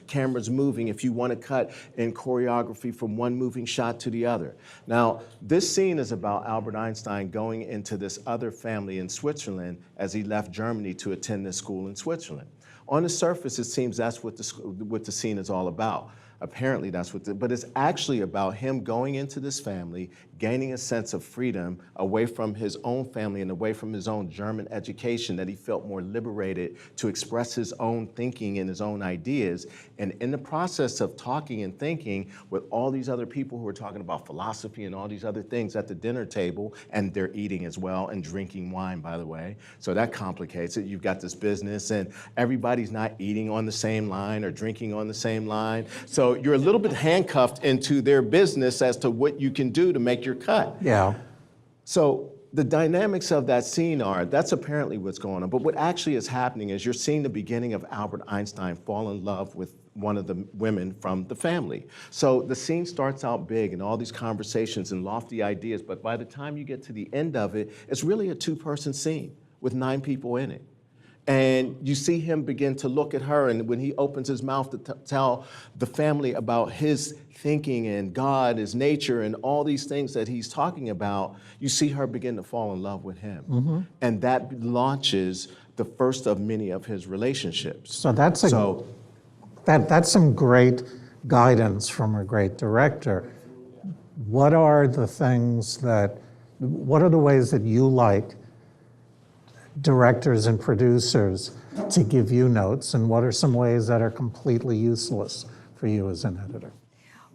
cameras moving if you want to cut in choreography from one moving shot to the other. Now, this scene is about Albert Einstein going into this other family in Switzerland as he left Germany to attend this school in Switzerland. On the surface, it seems that's what the scene is all about. Apparently that's but it's actually about him going into this family, gaining a sense of freedom away from his own family and away from his own German education, that he felt more liberated to express his own thinking and his own ideas. And in the process of talking and thinking with all these other people who are talking about philosophy and all these other things at the dinner table, and they're eating as well and drinking wine, by the way. So that complicates it. You've got this business and everybody's not eating on the same line or drinking on the same line. So you're a little bit handcuffed into their business as to what you can do to make your cut. Yeah. So the dynamics of that scene that's apparently what's going on. But what actually is happening is you're seeing the beginning of Albert Einstein fall in love with one of the women from the family. So the scene starts out big and all these conversations and lofty ideas, but by the time you get to the end of it, it's really a 2-person scene with 9 people in it. And you see him begin to look at her, and when he opens his mouth to tell the family about his thinking and God, his nature, and all these things that he's talking about, you see her begin to fall in love with him. And that launches the first of many of his relationships. So that's that's some great guidance from a great director. What are the ways that you like directors and producers to give you notes, and what are some ways that are completely useless for you as an editor?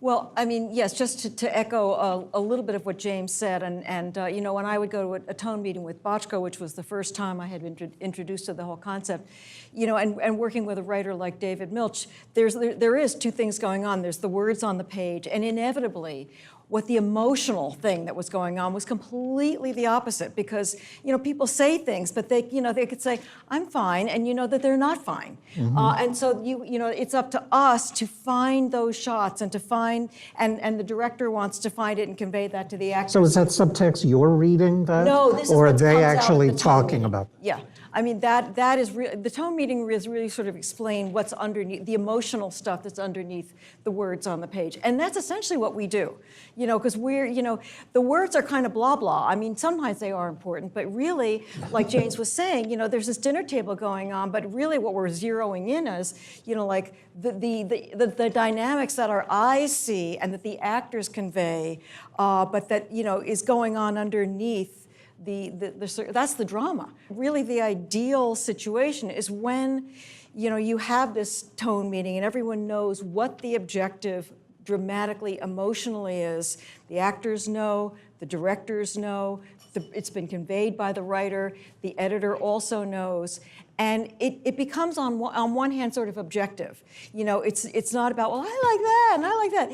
Well, I mean, yes, just to echo a little bit of what James said, and you know, when I would go to a tone meeting with Bochco, which was the first time I had been introduced to the whole concept, you know, and working with a writer like David Milch, there is 2 things going on. There's the words on the page, and inevitably, what the emotional thing that was going on was completely the opposite, because people say things, but they could say, I'm fine, and you know that they're not fine. And so it's up to us to find those shots and to find, and the director wants to find it and convey that to the actors. So is that subtext you're reading that? No, this is or are what they comes out actually at the tone talking meeting. about? Yeah, I mean that is the tone meeting is really sort of explain what's underneath the emotional stuff that's underneath the words on the page, and that's essentially what we do. Because the words are kind of blah blah. I mean, sometimes they are important, but really, like James was saying, there's this dinner table going on, but really what we're zeroing in is, like the dynamics that our eyes see and that the actors convey, but that is going on underneath. That's the drama. Really, the ideal situation is when you have this tone meeting and everyone knows what the objective dramatically, emotionally is. The actors know, the directors know, it's been conveyed by the writer, the editor also knows, and it becomes on one hand sort of objective. It's not about, well, I like that and I like that.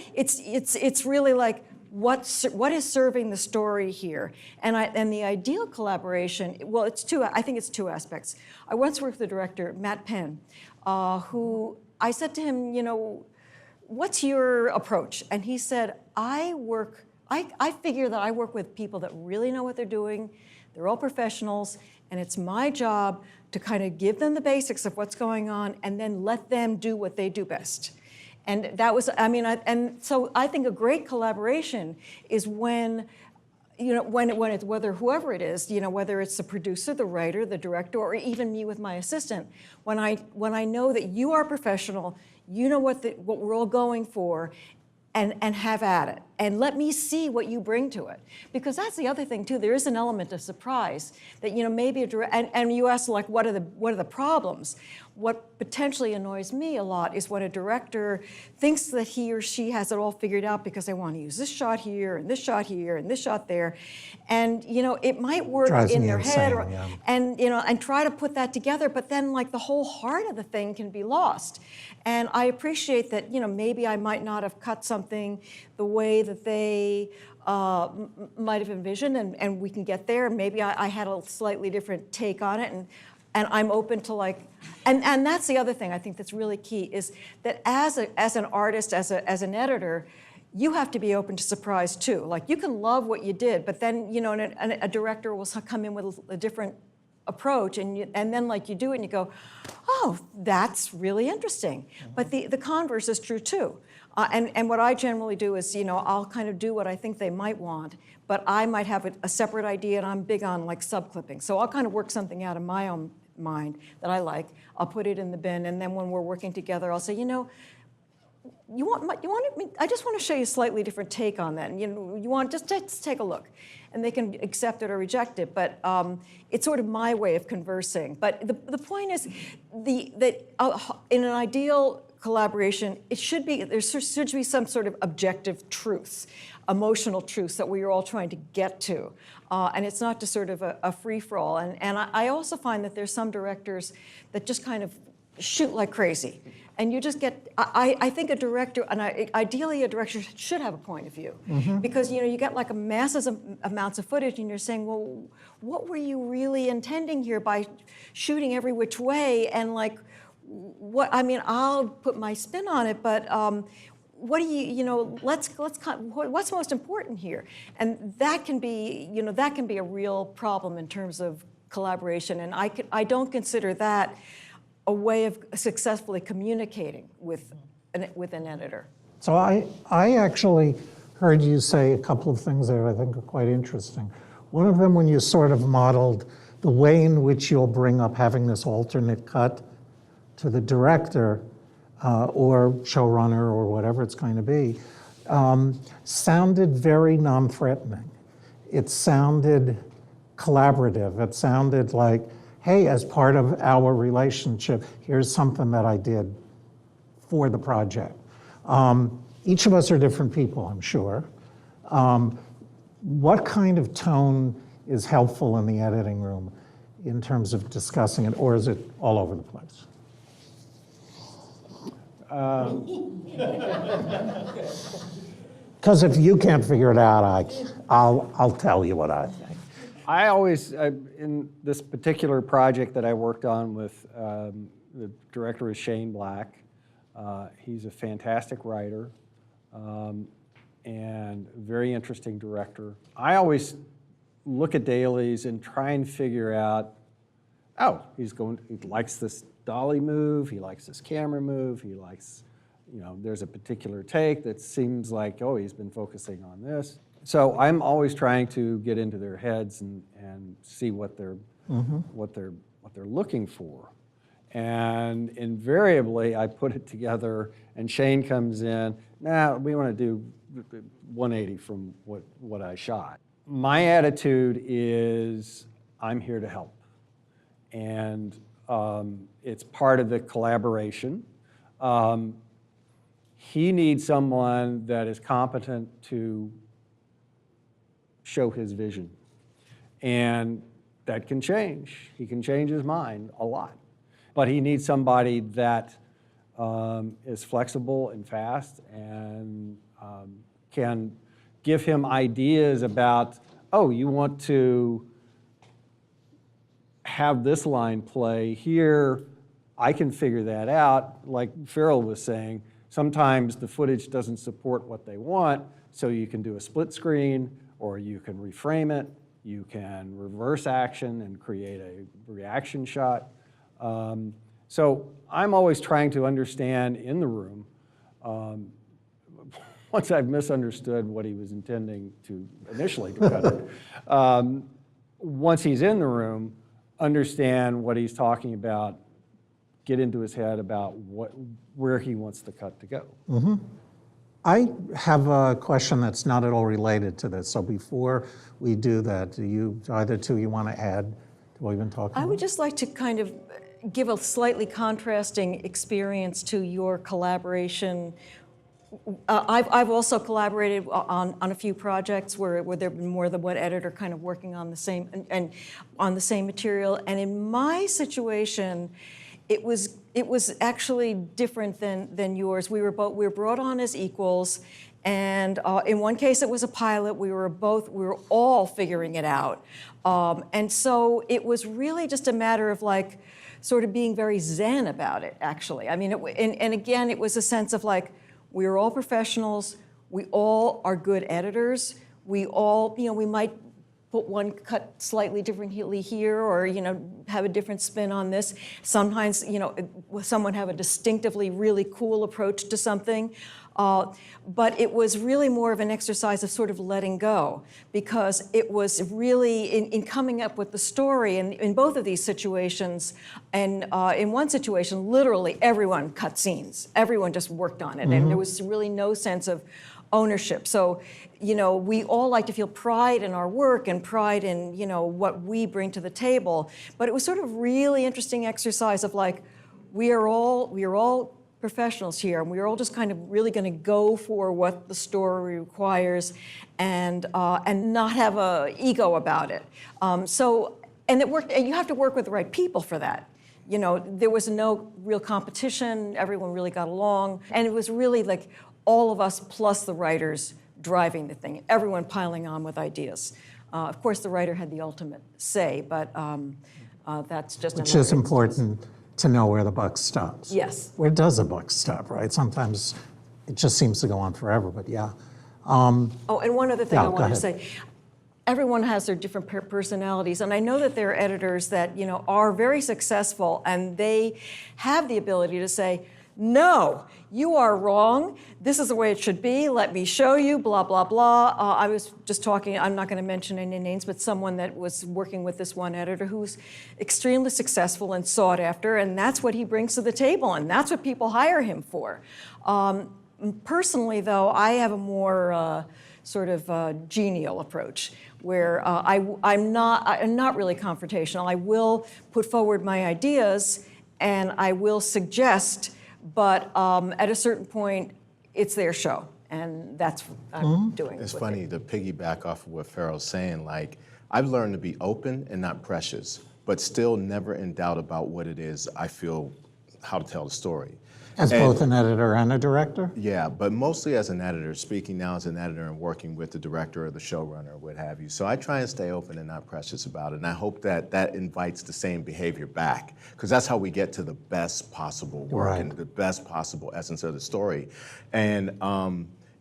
It's really like, what is serving the story here? And the ideal collaboration, well, I think it's two aspects. I once worked with the director, Matt Penn, who I said to him, what's your approach? And he said, I figure that I work with people that really know what they're doing, they're all professionals, and it's my job to kind of give them the basics of what's going on and then let them do what they do best. And that was, and so I think a great collaboration is when it's whoever it is, whether it's the producer, the writer, the director, or even me with my assistant, when I know that you are professional, you know what we're all going for, and have at it. And let me see what you bring to it. Because that's the other thing too, there is an element of surprise that, maybe and you asked like, what are the problems? What potentially annoys me a lot is when a director thinks that he or she has it all figured out because they want to use this shot here and this shot here and this shot there. And, it might work in their head and try to put that together, but then like the whole heart of the thing can be lost. And I appreciate that, maybe I might not have cut something the way that they might have envisioned, and we can get there. Maybe I had a slightly different take on it, and I'm open to like, and that's the other thing I think that's really key is that as an artist, as an editor, you have to be open to surprise too. Like you can love what you did, but then a director will come in with a different approach, and then like you do it and you go, oh, that's really interesting. But the converse is true too. And what I generally do is, I'll kind of do what I think they might want, but I might have a separate idea, and I'm big on like subclipping. So I'll kind of work something out in my own mind that I like. I'll put it in the bin, and then when we're working together, I'll say, I just want to show you a slightly different take on that. And you want just take a look, and they can accept it or reject it. But it's sort of my way of conversing. But the point is, that in an ideal collaboration, there should be some sort of objective truth, emotional truth that we are all trying to get to. And it's not just sort of a free-for-all. And I also find that there's some directors that just kind of shoot like crazy. And you just get, I think a director, and ideally a director should have a point of view. Because you get like massive amounts of footage and you're saying, well, what were you really intending here by shooting every which way? And like, I'll put my spin on it, but what do what's most important here? And that can be a real problem in terms of collaboration. And I don't consider that a way of successfully communicating with an editor. So I actually heard you say a couple of things that I think are quite interesting. One of them, when you sort of modeled the way in which you'll bring up having this alternate cut to the director or showrunner or whatever it's going to be, sounded very non-threatening. It sounded collaborative. It sounded like, hey, as part of our relationship, here's something that I did for the project. Each of us are different people, I'm sure. What kind of tone is helpful in the editing room in terms of discussing it, or is it all over the place? Because if you can't figure it out, I'll tell you what I think. I always, in this particular project that I worked on with the director is Shane Black. He's a fantastic writer and very interesting director. I always look at dailies and try and figure out, oh, he likes this dolly move, he likes this camera move, he likes, there's a particular take that seems like, oh, he's been focusing on this. So I'm always trying to get into their heads and see what they're looking for. And invariably, I put it together, and Shane comes in, nah, we want to do 180 from what I shot. My attitude is, I'm here to help. And it's part of the collaboration. He needs someone that is competent to show his vision. And that can change. He can change his mind a lot. But he needs somebody that is flexible and fast and can give him ideas about, oh, you want to have this line play here, I can figure that out. Like Farrel was saying, sometimes the footage doesn't support what they want, so you can do a split screen, or you can reframe it, you can reverse action and create a reaction shot. So I'm always trying to understand in the room, once I've misunderstood what he was intending to initially to cut it, once he's in the room, understand what he's talking about, get into his head about where he wants the cut to go. Mm-hmm. I have a question that's not at all related to this. So before we do that, do either two you want to add to what we've been talking about? I would just like to kind of give a slightly contrasting experience to your collaboration. I've also collaborated on a few projects where there have been more than one editor kind of working on the same and on the same material. And in my situation, it was actually different than yours. We were brought on as equals, and in one case it was a pilot. We were all figuring it out, and so it was really just a matter of like sort of being very zen about it. Actually, I mean, and again, it was a sense of like we were all professionals. We all are good editors. We all, we might put one cut slightly differently here, or have a different spin on this. Sometimes someone have a distinctively really cool approach to something, but it was really more of an exercise of sort of letting go, because it was really in coming up with the story. And in both of these situations, and in one situation, literally everyone cut scenes. Everyone just worked on it, and there was really no sense of ownership. So, we all like to feel pride in our work and pride in, what we bring to the table. But it was sort of really interesting exercise of like, we are all professionals here, and we are all just kind of really going to go for what the story requires, and not have a ego about it. And it worked. And you have to work with the right people for that. There was no real competition. Everyone really got along, and it was really like all of us plus the writers driving the thing, everyone piling on with ideas. Of course, the writer had the ultimate say, but that's just Which is important to know where the buck stops. Yes. Where does the buck stop, right? Sometimes it just seems to go on forever, but yeah. And one other thing I go wanted to ahead. say. Everyone has their different personalities, and I know that there are editors that are very successful, and they have the ability to say, no, you are wrong. This is the way it should be. Let me show you, blah, blah, blah. I was just talking, I'm not going to mention any names, but someone that was working with this one editor who's extremely successful and sought after, and that's what he brings to the table, and that's what people hire him for. Personally, though, I have a more sort of genial approach, where I'm not really confrontational. I will put forward my ideas, and I will suggest, but at a certain point, it's their show, and that's what I'm doing. It's with funny it. to piggyback off of what Farrel's saying. Like, I've learned to be open and not precious, but still never in doubt about what it is I feel how to tell the story. As And- both an editor and a director? Yeah, but mostly as an editor, speaking now as an editor and working with the director or the showrunner or what have you. So I try and stay open and not precious about it. And I hope that that invites the same behavior back, because that's how we get to the best possible work Right. and the best possible essence of the story. And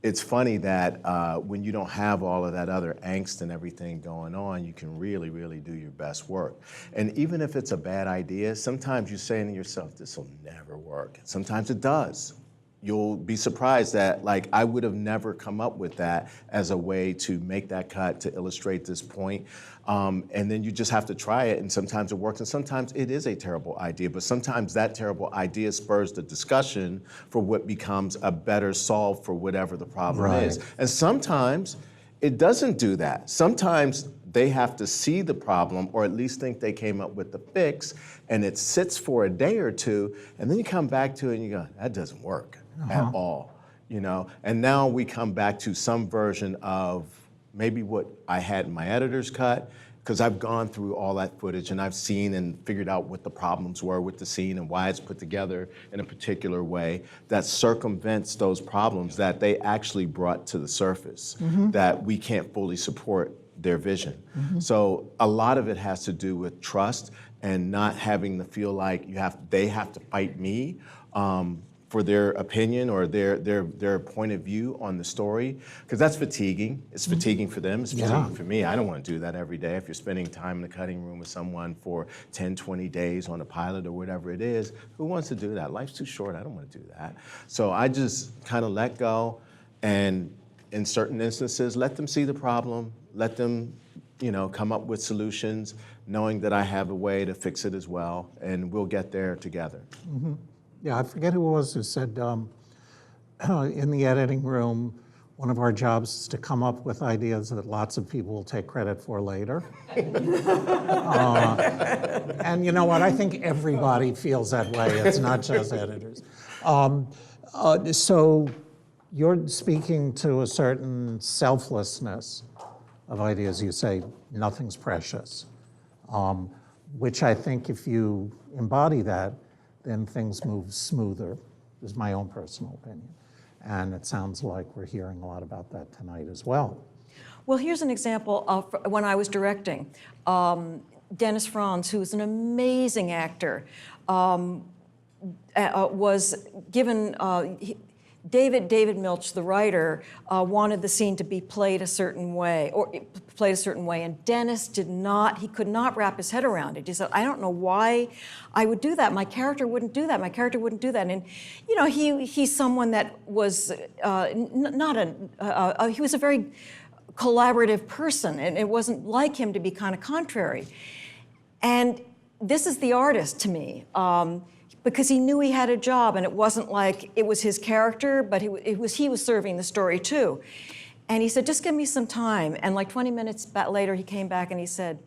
it's funny that when you don't have all of that other angst and everything going on, you can really, really do your best work. And even if it's a bad idea, sometimes you're saying to yourself, this will never work. Sometimes it does. You'll be surprised that, like, I would have never come up with that as a way to make that cut, to illustrate this point. And then you just have to try it, and sometimes it works, and sometimes it is a terrible idea, but sometimes that terrible idea spurs the discussion for what becomes a better solve for whatever the problem is. And sometimes it doesn't do that. Sometimes they have to see the problem, or at least think they came up with the fix, and it sits for a day or two, and then you come back to it and you go, that doesn't work at all, you know? And now we come back to some version of maybe what I had in my editor's cut, because I've gone through all that footage and I've seen and figured out what the problems were with the scene and why it's put together in a particular way that circumvents those problems that they actually brought to the surface, that we can't fully support their vision. So a lot of it has to do with trust and not having to feel like they have to fight me for their opinion or their point of view on the story, because that's fatiguing. It's fatiguing for them, it's fatiguing for me. I don't want to do that every day. If you're spending time in the cutting room with someone for 10, 20 days on a pilot or whatever it is, who wants to do that? Life's too short, I don't want to do that. So I just kind of let go, and in certain instances, let them see the problem, let them, you know, come up with solutions, knowing that I have a way to fix it as well, and we'll get there together. Yeah, I forget who it was who said in the editing room, one of our jobs is to come up with ideas that lots of people will take credit for later. And you know what? I think everybody feels that way. It's not just editors. So you're speaking to a certain selflessness of ideas. You say nothing's precious, which I think if you embody that, then things move smoother, is my own personal opinion. And it sounds like we're hearing a lot about that tonight as well. Well, here's an example of when I was directing. Dennis Franz, who is an amazing actor, was given, David Milch, the writer, wanted the scene to be played a certain way, and Dennis did not, he could not wrap his head around it. He said, I don't know why I would do that. My character wouldn't do that. And, you know, he's someone that was he was a very collaborative person, and it wasn't like him to be kind of contrary. And this is the artist to me. Because he knew he had a job, and it wasn't like it was his character, but he was serving the story too. And he said, just give me some time. And like 20 minutes later, he came back and he said,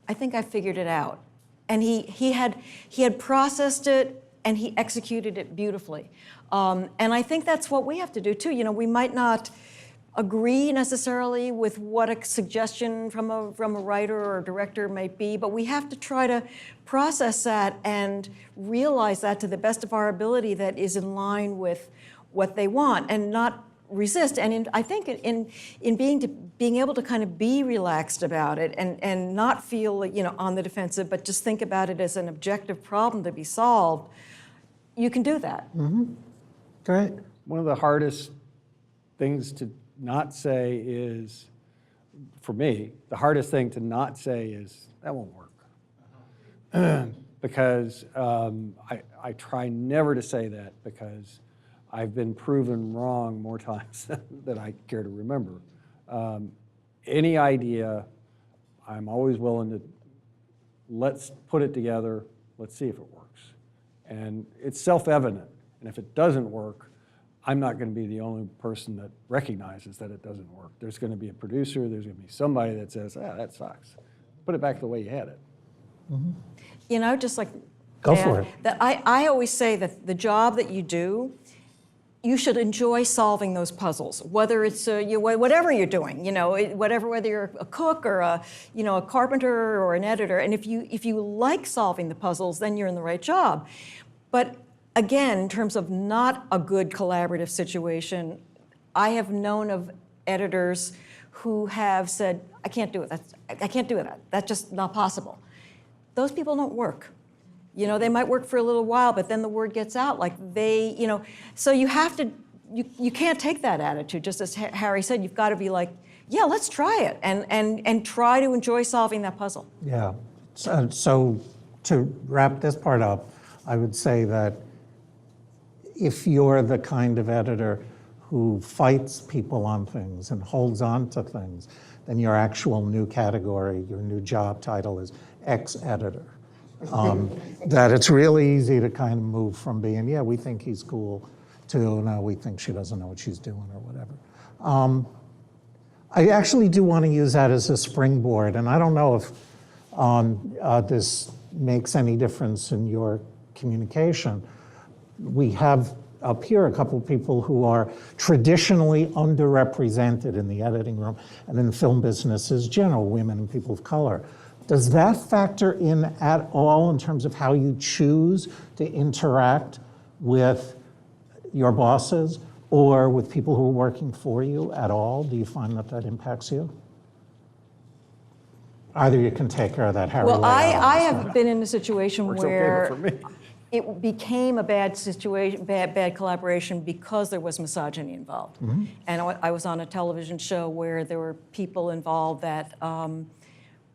I think I figured it out. And he had processed it, and he executed it beautifully. And I think that's what we have to do too. You know, we might not agree necessarily with what a suggestion from a writer or a director might be, but we have to try to process that and realize that to the best of our ability that is in line with what they want, and not resist. And I think in being able to kind of be relaxed about it and not feel, you know, on the defensive, but just think about it as an objective problem to be solved, you can do that. Great. One of the hardest things to not say is, for me, the hardest thing to not say is, that won't work. Because I try never to say that, because I've been proven wrong more times than I care to remember. Any idea, I'm always willing to, let's put it together, let's see if it works. And it's self-evident, and if it doesn't work, I'm not going to be the only person that recognizes that it doesn't work. There's going to be a producer, there's going to be somebody that says, that sucks. Put it back the way you had it. You know, just like Go for it. That I always say that the job that you do, you should enjoy solving those puzzles, whether it's whatever you're doing, you know, whether you're a cook or a carpenter or an editor. And if you like solving the puzzles, then you're in the right job. But again, in terms of not a good collaborative situation, I have known of editors who have said, I can't do it. I can't do that. That's just not possible. Those people don't work. You know, they might work for a little while, but then the word gets out. Like they, you know, so you have to, you can't take that attitude. Just as Harry said, you've got to be like, yeah, let's try it and try to enjoy solving that puzzle. Yeah. So to wrap this part up, I would say that if you're the kind of editor who fights people on things and holds on to things, then your actual new category, your new job title is ex-editor. That it's really easy to kind of move from being, yeah, we think he's cool, to, no, we think she doesn't know what she's doing or whatever. I actually do want to use that as a springboard, and I don't know if this makes any difference in your communication. We have up here a couple of people who are traditionally underrepresented in the editing room and in the film business as general, women and people of color. Does that factor in at all in terms of how you choose to interact with your bosses or with people who are working for you at all? Do you find that that impacts you? Either you can take care of that, Harry. Well, I have been in a situation Works okay, where but for me. it became a bad situation, bad collaboration because there was misogyny involved. Mm-hmm. And I was on a television show where there were people involved that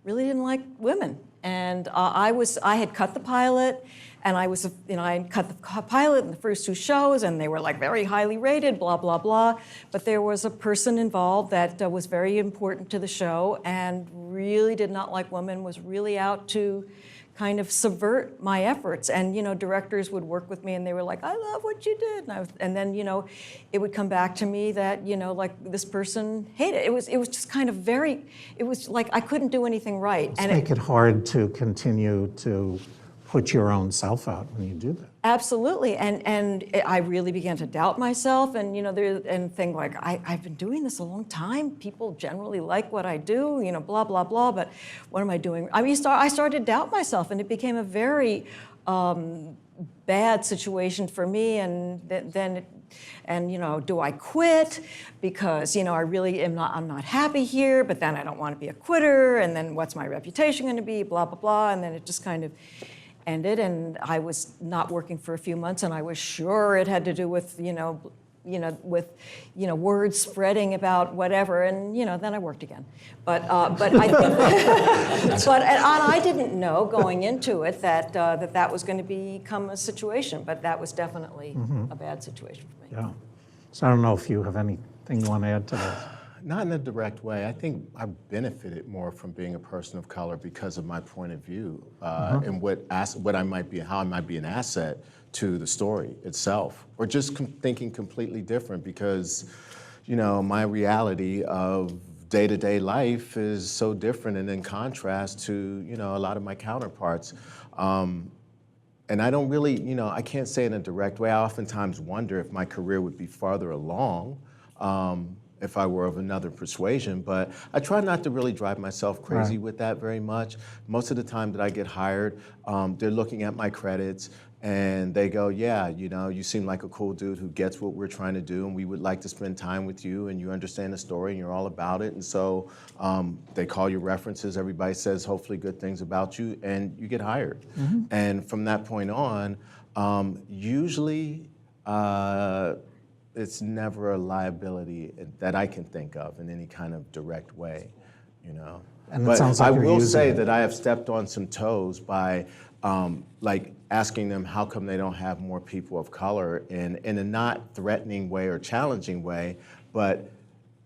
really didn't like women. And I had cut the pilot, and I had cut the pilot in the first two shows, and they were like very highly rated, blah, blah, blah. But there was a person involved that was very important to the show and really did not like women, was really out to kind of subvert my efforts. And, directors would work with me and they were like, I love what you did. And then, it would come back to me that, like this person hated it. It was just kind of it was like I couldn't do anything right. It's make it hard to continue to put your own self out when you do that. Absolutely, and I really began to doubt myself, and and think like I've been doing this a long time. People generally like what I do, blah blah blah. But what am I doing? I mean, I started to doubt myself, and it became a very bad situation for me. And then, do I quit because I really I'm not happy here? But then I don't want to be a quitter, and then what's my reputation going to be? Blah blah blah, and then it just kind of ended, and I was not working for a few months, and I was sure it had to do with words spreading about whatever, and then I worked again. But I think, and I didn't know going into it that was going to become a situation, but that was definitely a bad situation for me. Yeah. So I don't know if you have anything you want to add to this. Not in a direct way. I think I benefited more from being a person of color because of my point of view and what I might be, how I might be an asset to the story itself, or just thinking completely different because, my reality of day-to-day life is so different and in contrast to, a lot of my counterparts. And I don't really, I can't say in a direct way. I oftentimes wonder if my career would be farther along if I were of another persuasion, but I try not to really drive myself crazy with that very much. Most of the time that I get hired, they're looking at my credits and they go, yeah, you seem like a cool dude who gets what we're trying to do, and we would like to spend time with you, and you understand the story and you're all about it. And so they call you references, everybody says hopefully good things about you, and you get hired. Mm-hmm. And from that point on, usually, it's never a liability that I can think of in any kind of direct way, And but it sounds like I you're will using say it. that I have stepped on some toes by asking them how come they don't have more people of color in a not threatening way or challenging way, but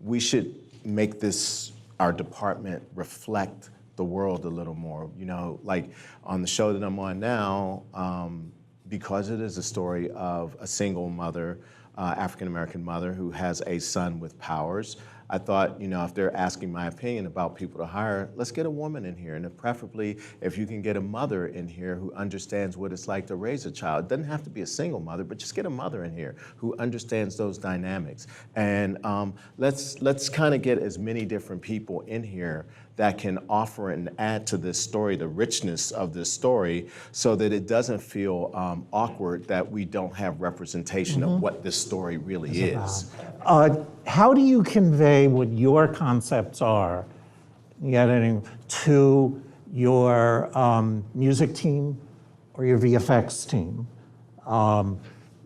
we should make our department reflect the world a little more. Like on the show that I'm on now, because it is a story of a single mother, African-American mother who has a son with powers. I thought, if they're asking my opinion about people to hire, let's get a woman in here. And if preferably, if you can get a mother in here who understands what it's like to raise a child. It doesn't have to be a single mother, but just get a mother in here who understands those dynamics. And let's kind of get as many different people in here that can offer and add to this story, the richness of this story, so that it doesn't feel awkward that we don't have representation of what this story really is. How do you convey what your concepts are, the editing, to your music team or your VFX team?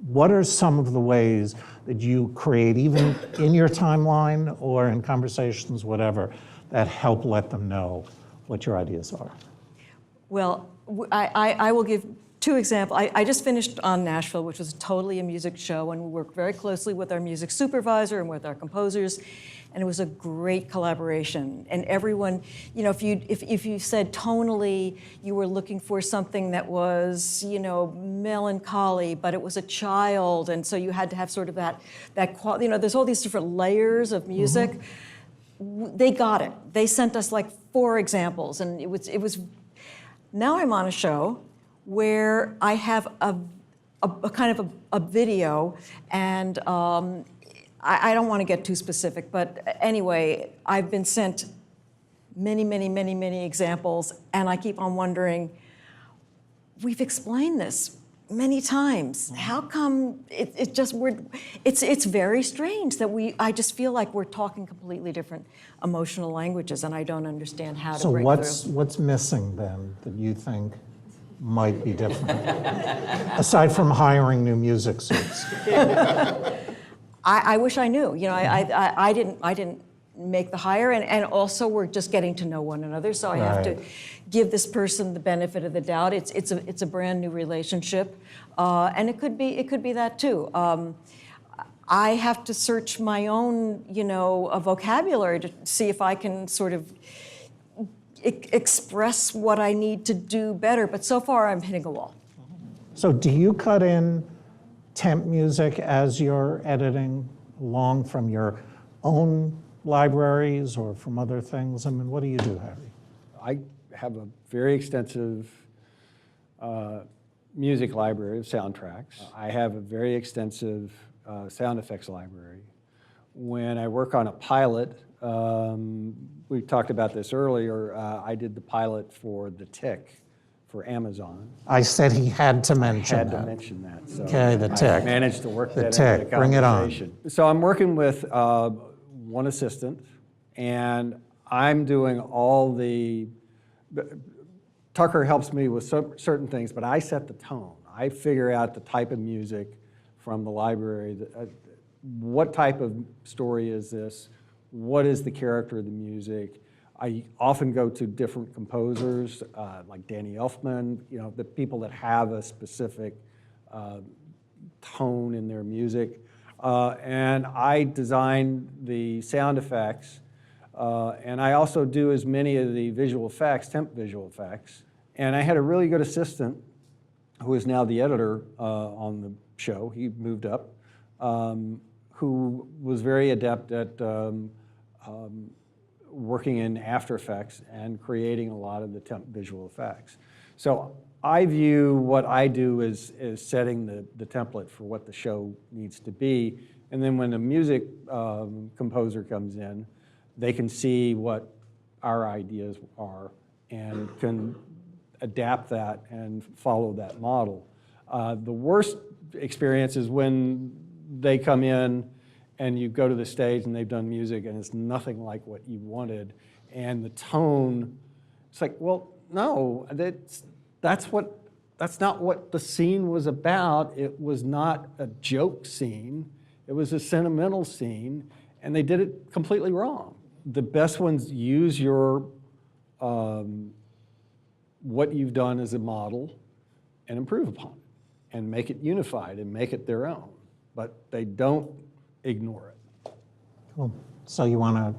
What are some of the ways that you create, even in your timeline or in conversations, whatever, that help let them know what your ideas are? Well, I will give two examples. I just finished on Nashville, which was totally a music show, and we worked very closely with our music supervisor and with our composers, and it was a great collaboration. And everyone, if you said tonally you were looking for something that was, melancholy, but it was a child, and so you had to have sort of that quality. There's all these different layers of music. They got it. They sent us like 4 examples, and it was. Now I'm on a show where I have a kind of a video, and I don't want to get too specific, but anyway, I've been sent many examples, and I keep on wondering, we've explained this many times. How come it's very strange that I just feel like we're talking completely different emotional languages, and I don't understand how to break through. So what's missing then that you think might be different, aside from hiring new music suits? I wish I knew. I didn't make the hire, and also we're just getting to know one another. So I have to give this person the benefit of the doubt. It's a brand new relationship, and it could be that too. I have to search my own, a vocabulary to see if I can sort of express what I need to do better. But so far, I'm hitting a wall. So do you cut in temp music as you're editing along from your own libraries or from other things? I mean, what do you do, Harry? I have a very extensive music library of soundtracks. I have a very extensive sound effects library. When I work on a pilot, we talked about this earlier, I did the pilot for The Tick for Amazon. I said he had to mention that. I had to mention that. So okay, The Tick. I managed to work that The into the Tick, bring it on. So I'm working with one assistant, and I'm doing all the, Tucker helps me with certain things, but I set the tone. I figure out the type of music from the library. What type of story is this? What is the character of the music? I often go to different composers, like Danny Elfman, the people that have a specific tone in their music. And I design the sound effects, and I also do as many of the visual effects, temp visual effects. And I had a really good assistant who is now the editor on the show. He moved up, who was very adept at working in After Effects and creating a lot of the temp visual effects. So I view what I do as setting the template for what the show needs to be. And then when a music composer comes in, they can see what our ideas are and can adapt that and follow that model. The worst experience is when they come in and you go to the stage and they've done music and it's nothing like what you wanted. And the tone, it's like, well, no, that's not what the scene was about. It was not a joke scene. It was a sentimental scene, and they did it completely wrong. The best ones use your, what you've done as a model and improve upon it and make it unified and make it their own. But they don't ignore it. Cool. So you want to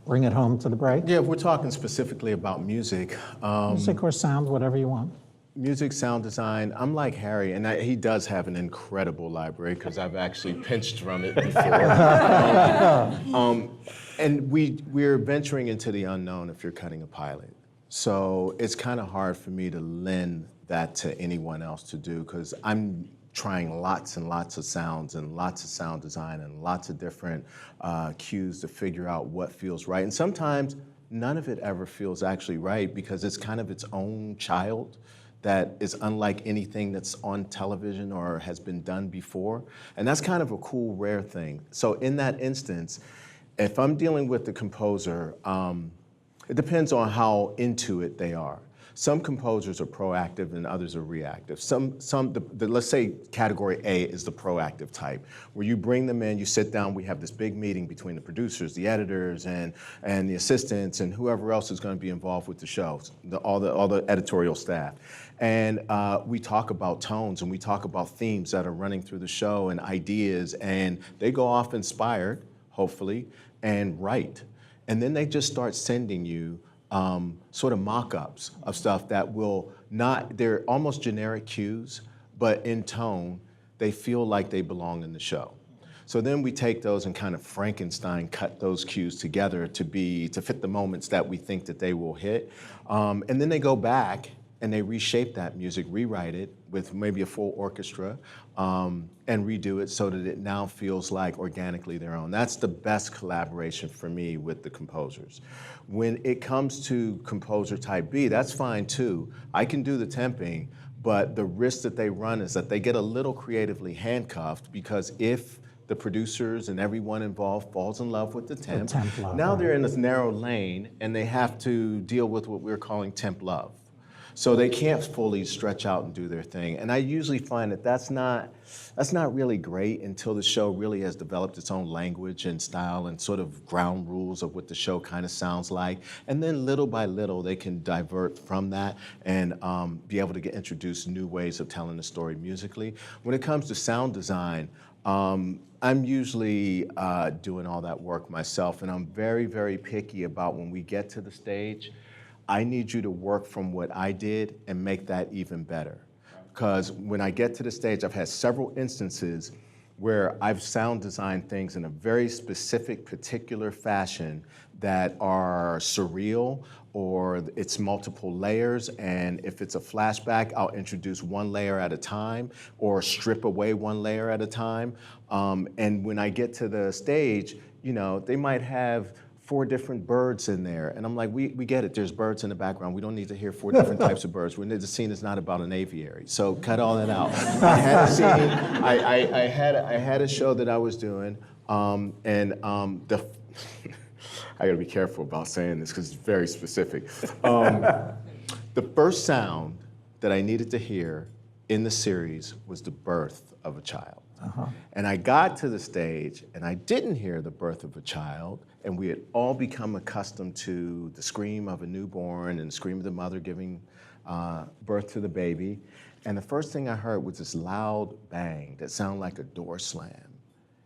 bring it home to the break? Yeah, if we're talking specifically about music. Music or sound, whatever you want. Music, sound design, I'm like Harry, and he does have an incredible library because I've actually pinched from it before. And we're venturing into the unknown if you're cutting a pilot. So it's kind of hard for me to lend that to anyone else to do because I'm trying lots and lots of sounds and lots of sound design and lots of different cues to figure out what feels right. And sometimes none of it ever feels actually right because it's kind of its own child that is unlike anything that's on television or has been done before. And that's kind of a cool, rare thing. So in that instance, if I'm dealing with the composer, it depends on how into it they are. Some composers are proactive and others are reactive. Let's say category A is the proactive type, where you bring them in, you sit down, we have this big meeting between the producers, the editors, and the assistants, and whoever else is going to be involved with the show, all the editorial staff. And we talk about tones and we talk about themes that are running through the show and ideas, and they go off inspired, hopefully, and write. And then they just start sending you sort of mock-ups of stuff that will not, they're almost generic cues, but in tone, they feel like they belong in the show. So then we take those and kind of Frankenstein cut those cues together to fit the moments that we think that they will hit. And then they go back and they reshape that music, rewrite it with maybe a full orchestra, and redo it so that it now feels like organically their own. That's the best collaboration for me with the composers. When it comes to composer type B, that's fine too. I can do the temping, but the risk that they run is that they get a little creatively handcuffed because if the producers and everyone involved falls in love with the temp love, now they're in this narrow lane and they have to deal with what we're calling temp love. So they can't fully stretch out and do their thing. And I usually find that that's not really great until the show really has developed its own language and style and sort of ground rules of what the show kind of sounds like. And then little by little, they can divert from that and be able to get introduced new ways of telling the story musically. When it comes to sound design, I'm usually doing all that work myself, and I'm very, very picky about when we get to the stage. I need you to work from what I did and make that even better. Because when I get to the stage, I've had several instances where I've sound designed things in a very specific, particular fashion that are surreal, or it's multiple layers, and if it's a flashback, I'll introduce one layer at a time, or strip away one layer at a time. And when I get to the stage, you know, they might have 4 different birds in there. And I'm like, we get it, there's birds in the background. We don't need to hear 4 different types of birds. The scene is not about an aviary, so cut all that out. I had a scene, I had a show that I was doing, I gotta be careful about saying this because it's very specific. The first sound that I needed to hear in the series was the birth of a child. And I got to the stage and I didn't hear the birth of a child, and we had all become accustomed to the scream of a newborn and the scream of the mother giving birth to the baby. And the first thing I heard was this loud bang that sounded like a door slam.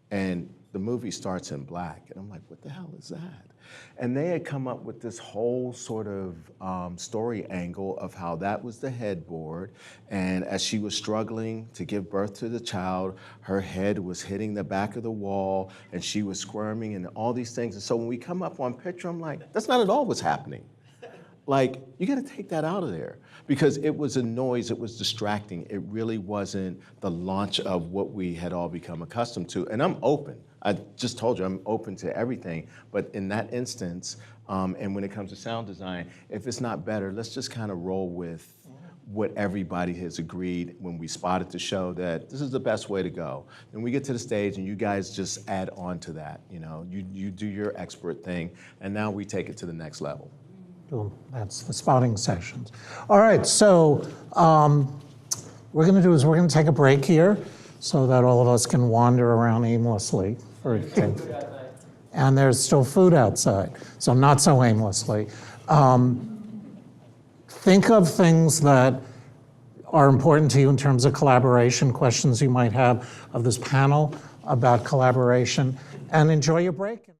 And the movie starts in black, and I'm like, what the hell is that? And they had come up with this whole sort of story angle of how that was the headboard, and as she was struggling to give birth to the child, her head was hitting the back of the wall, and she was squirming and all these things. And so when we come up on picture, I'm like, that's not at all what's happening. Like, you gotta take that out of there, because it was a noise, it was distracting. It really wasn't the launch of what we had all become accustomed to. And I'm open. I just told you, I'm open to everything. But in that instance, and when it comes to sound design, if it's not better, let's just kind of roll with what everybody has agreed when we spotted the show, that this is the best way to go. Then we get to the stage and you guys just add on to that. You know, you do your expert thing, and now we take it to the next level. Cool. That's the spotting sessions. All right, so we're going to take a break here so that all of us can wander around aimlessly for a day. And there's still food outside, so not so aimlessly. Think of things that are important to you in terms of collaboration, questions you might have of this panel about collaboration, and enjoy your break.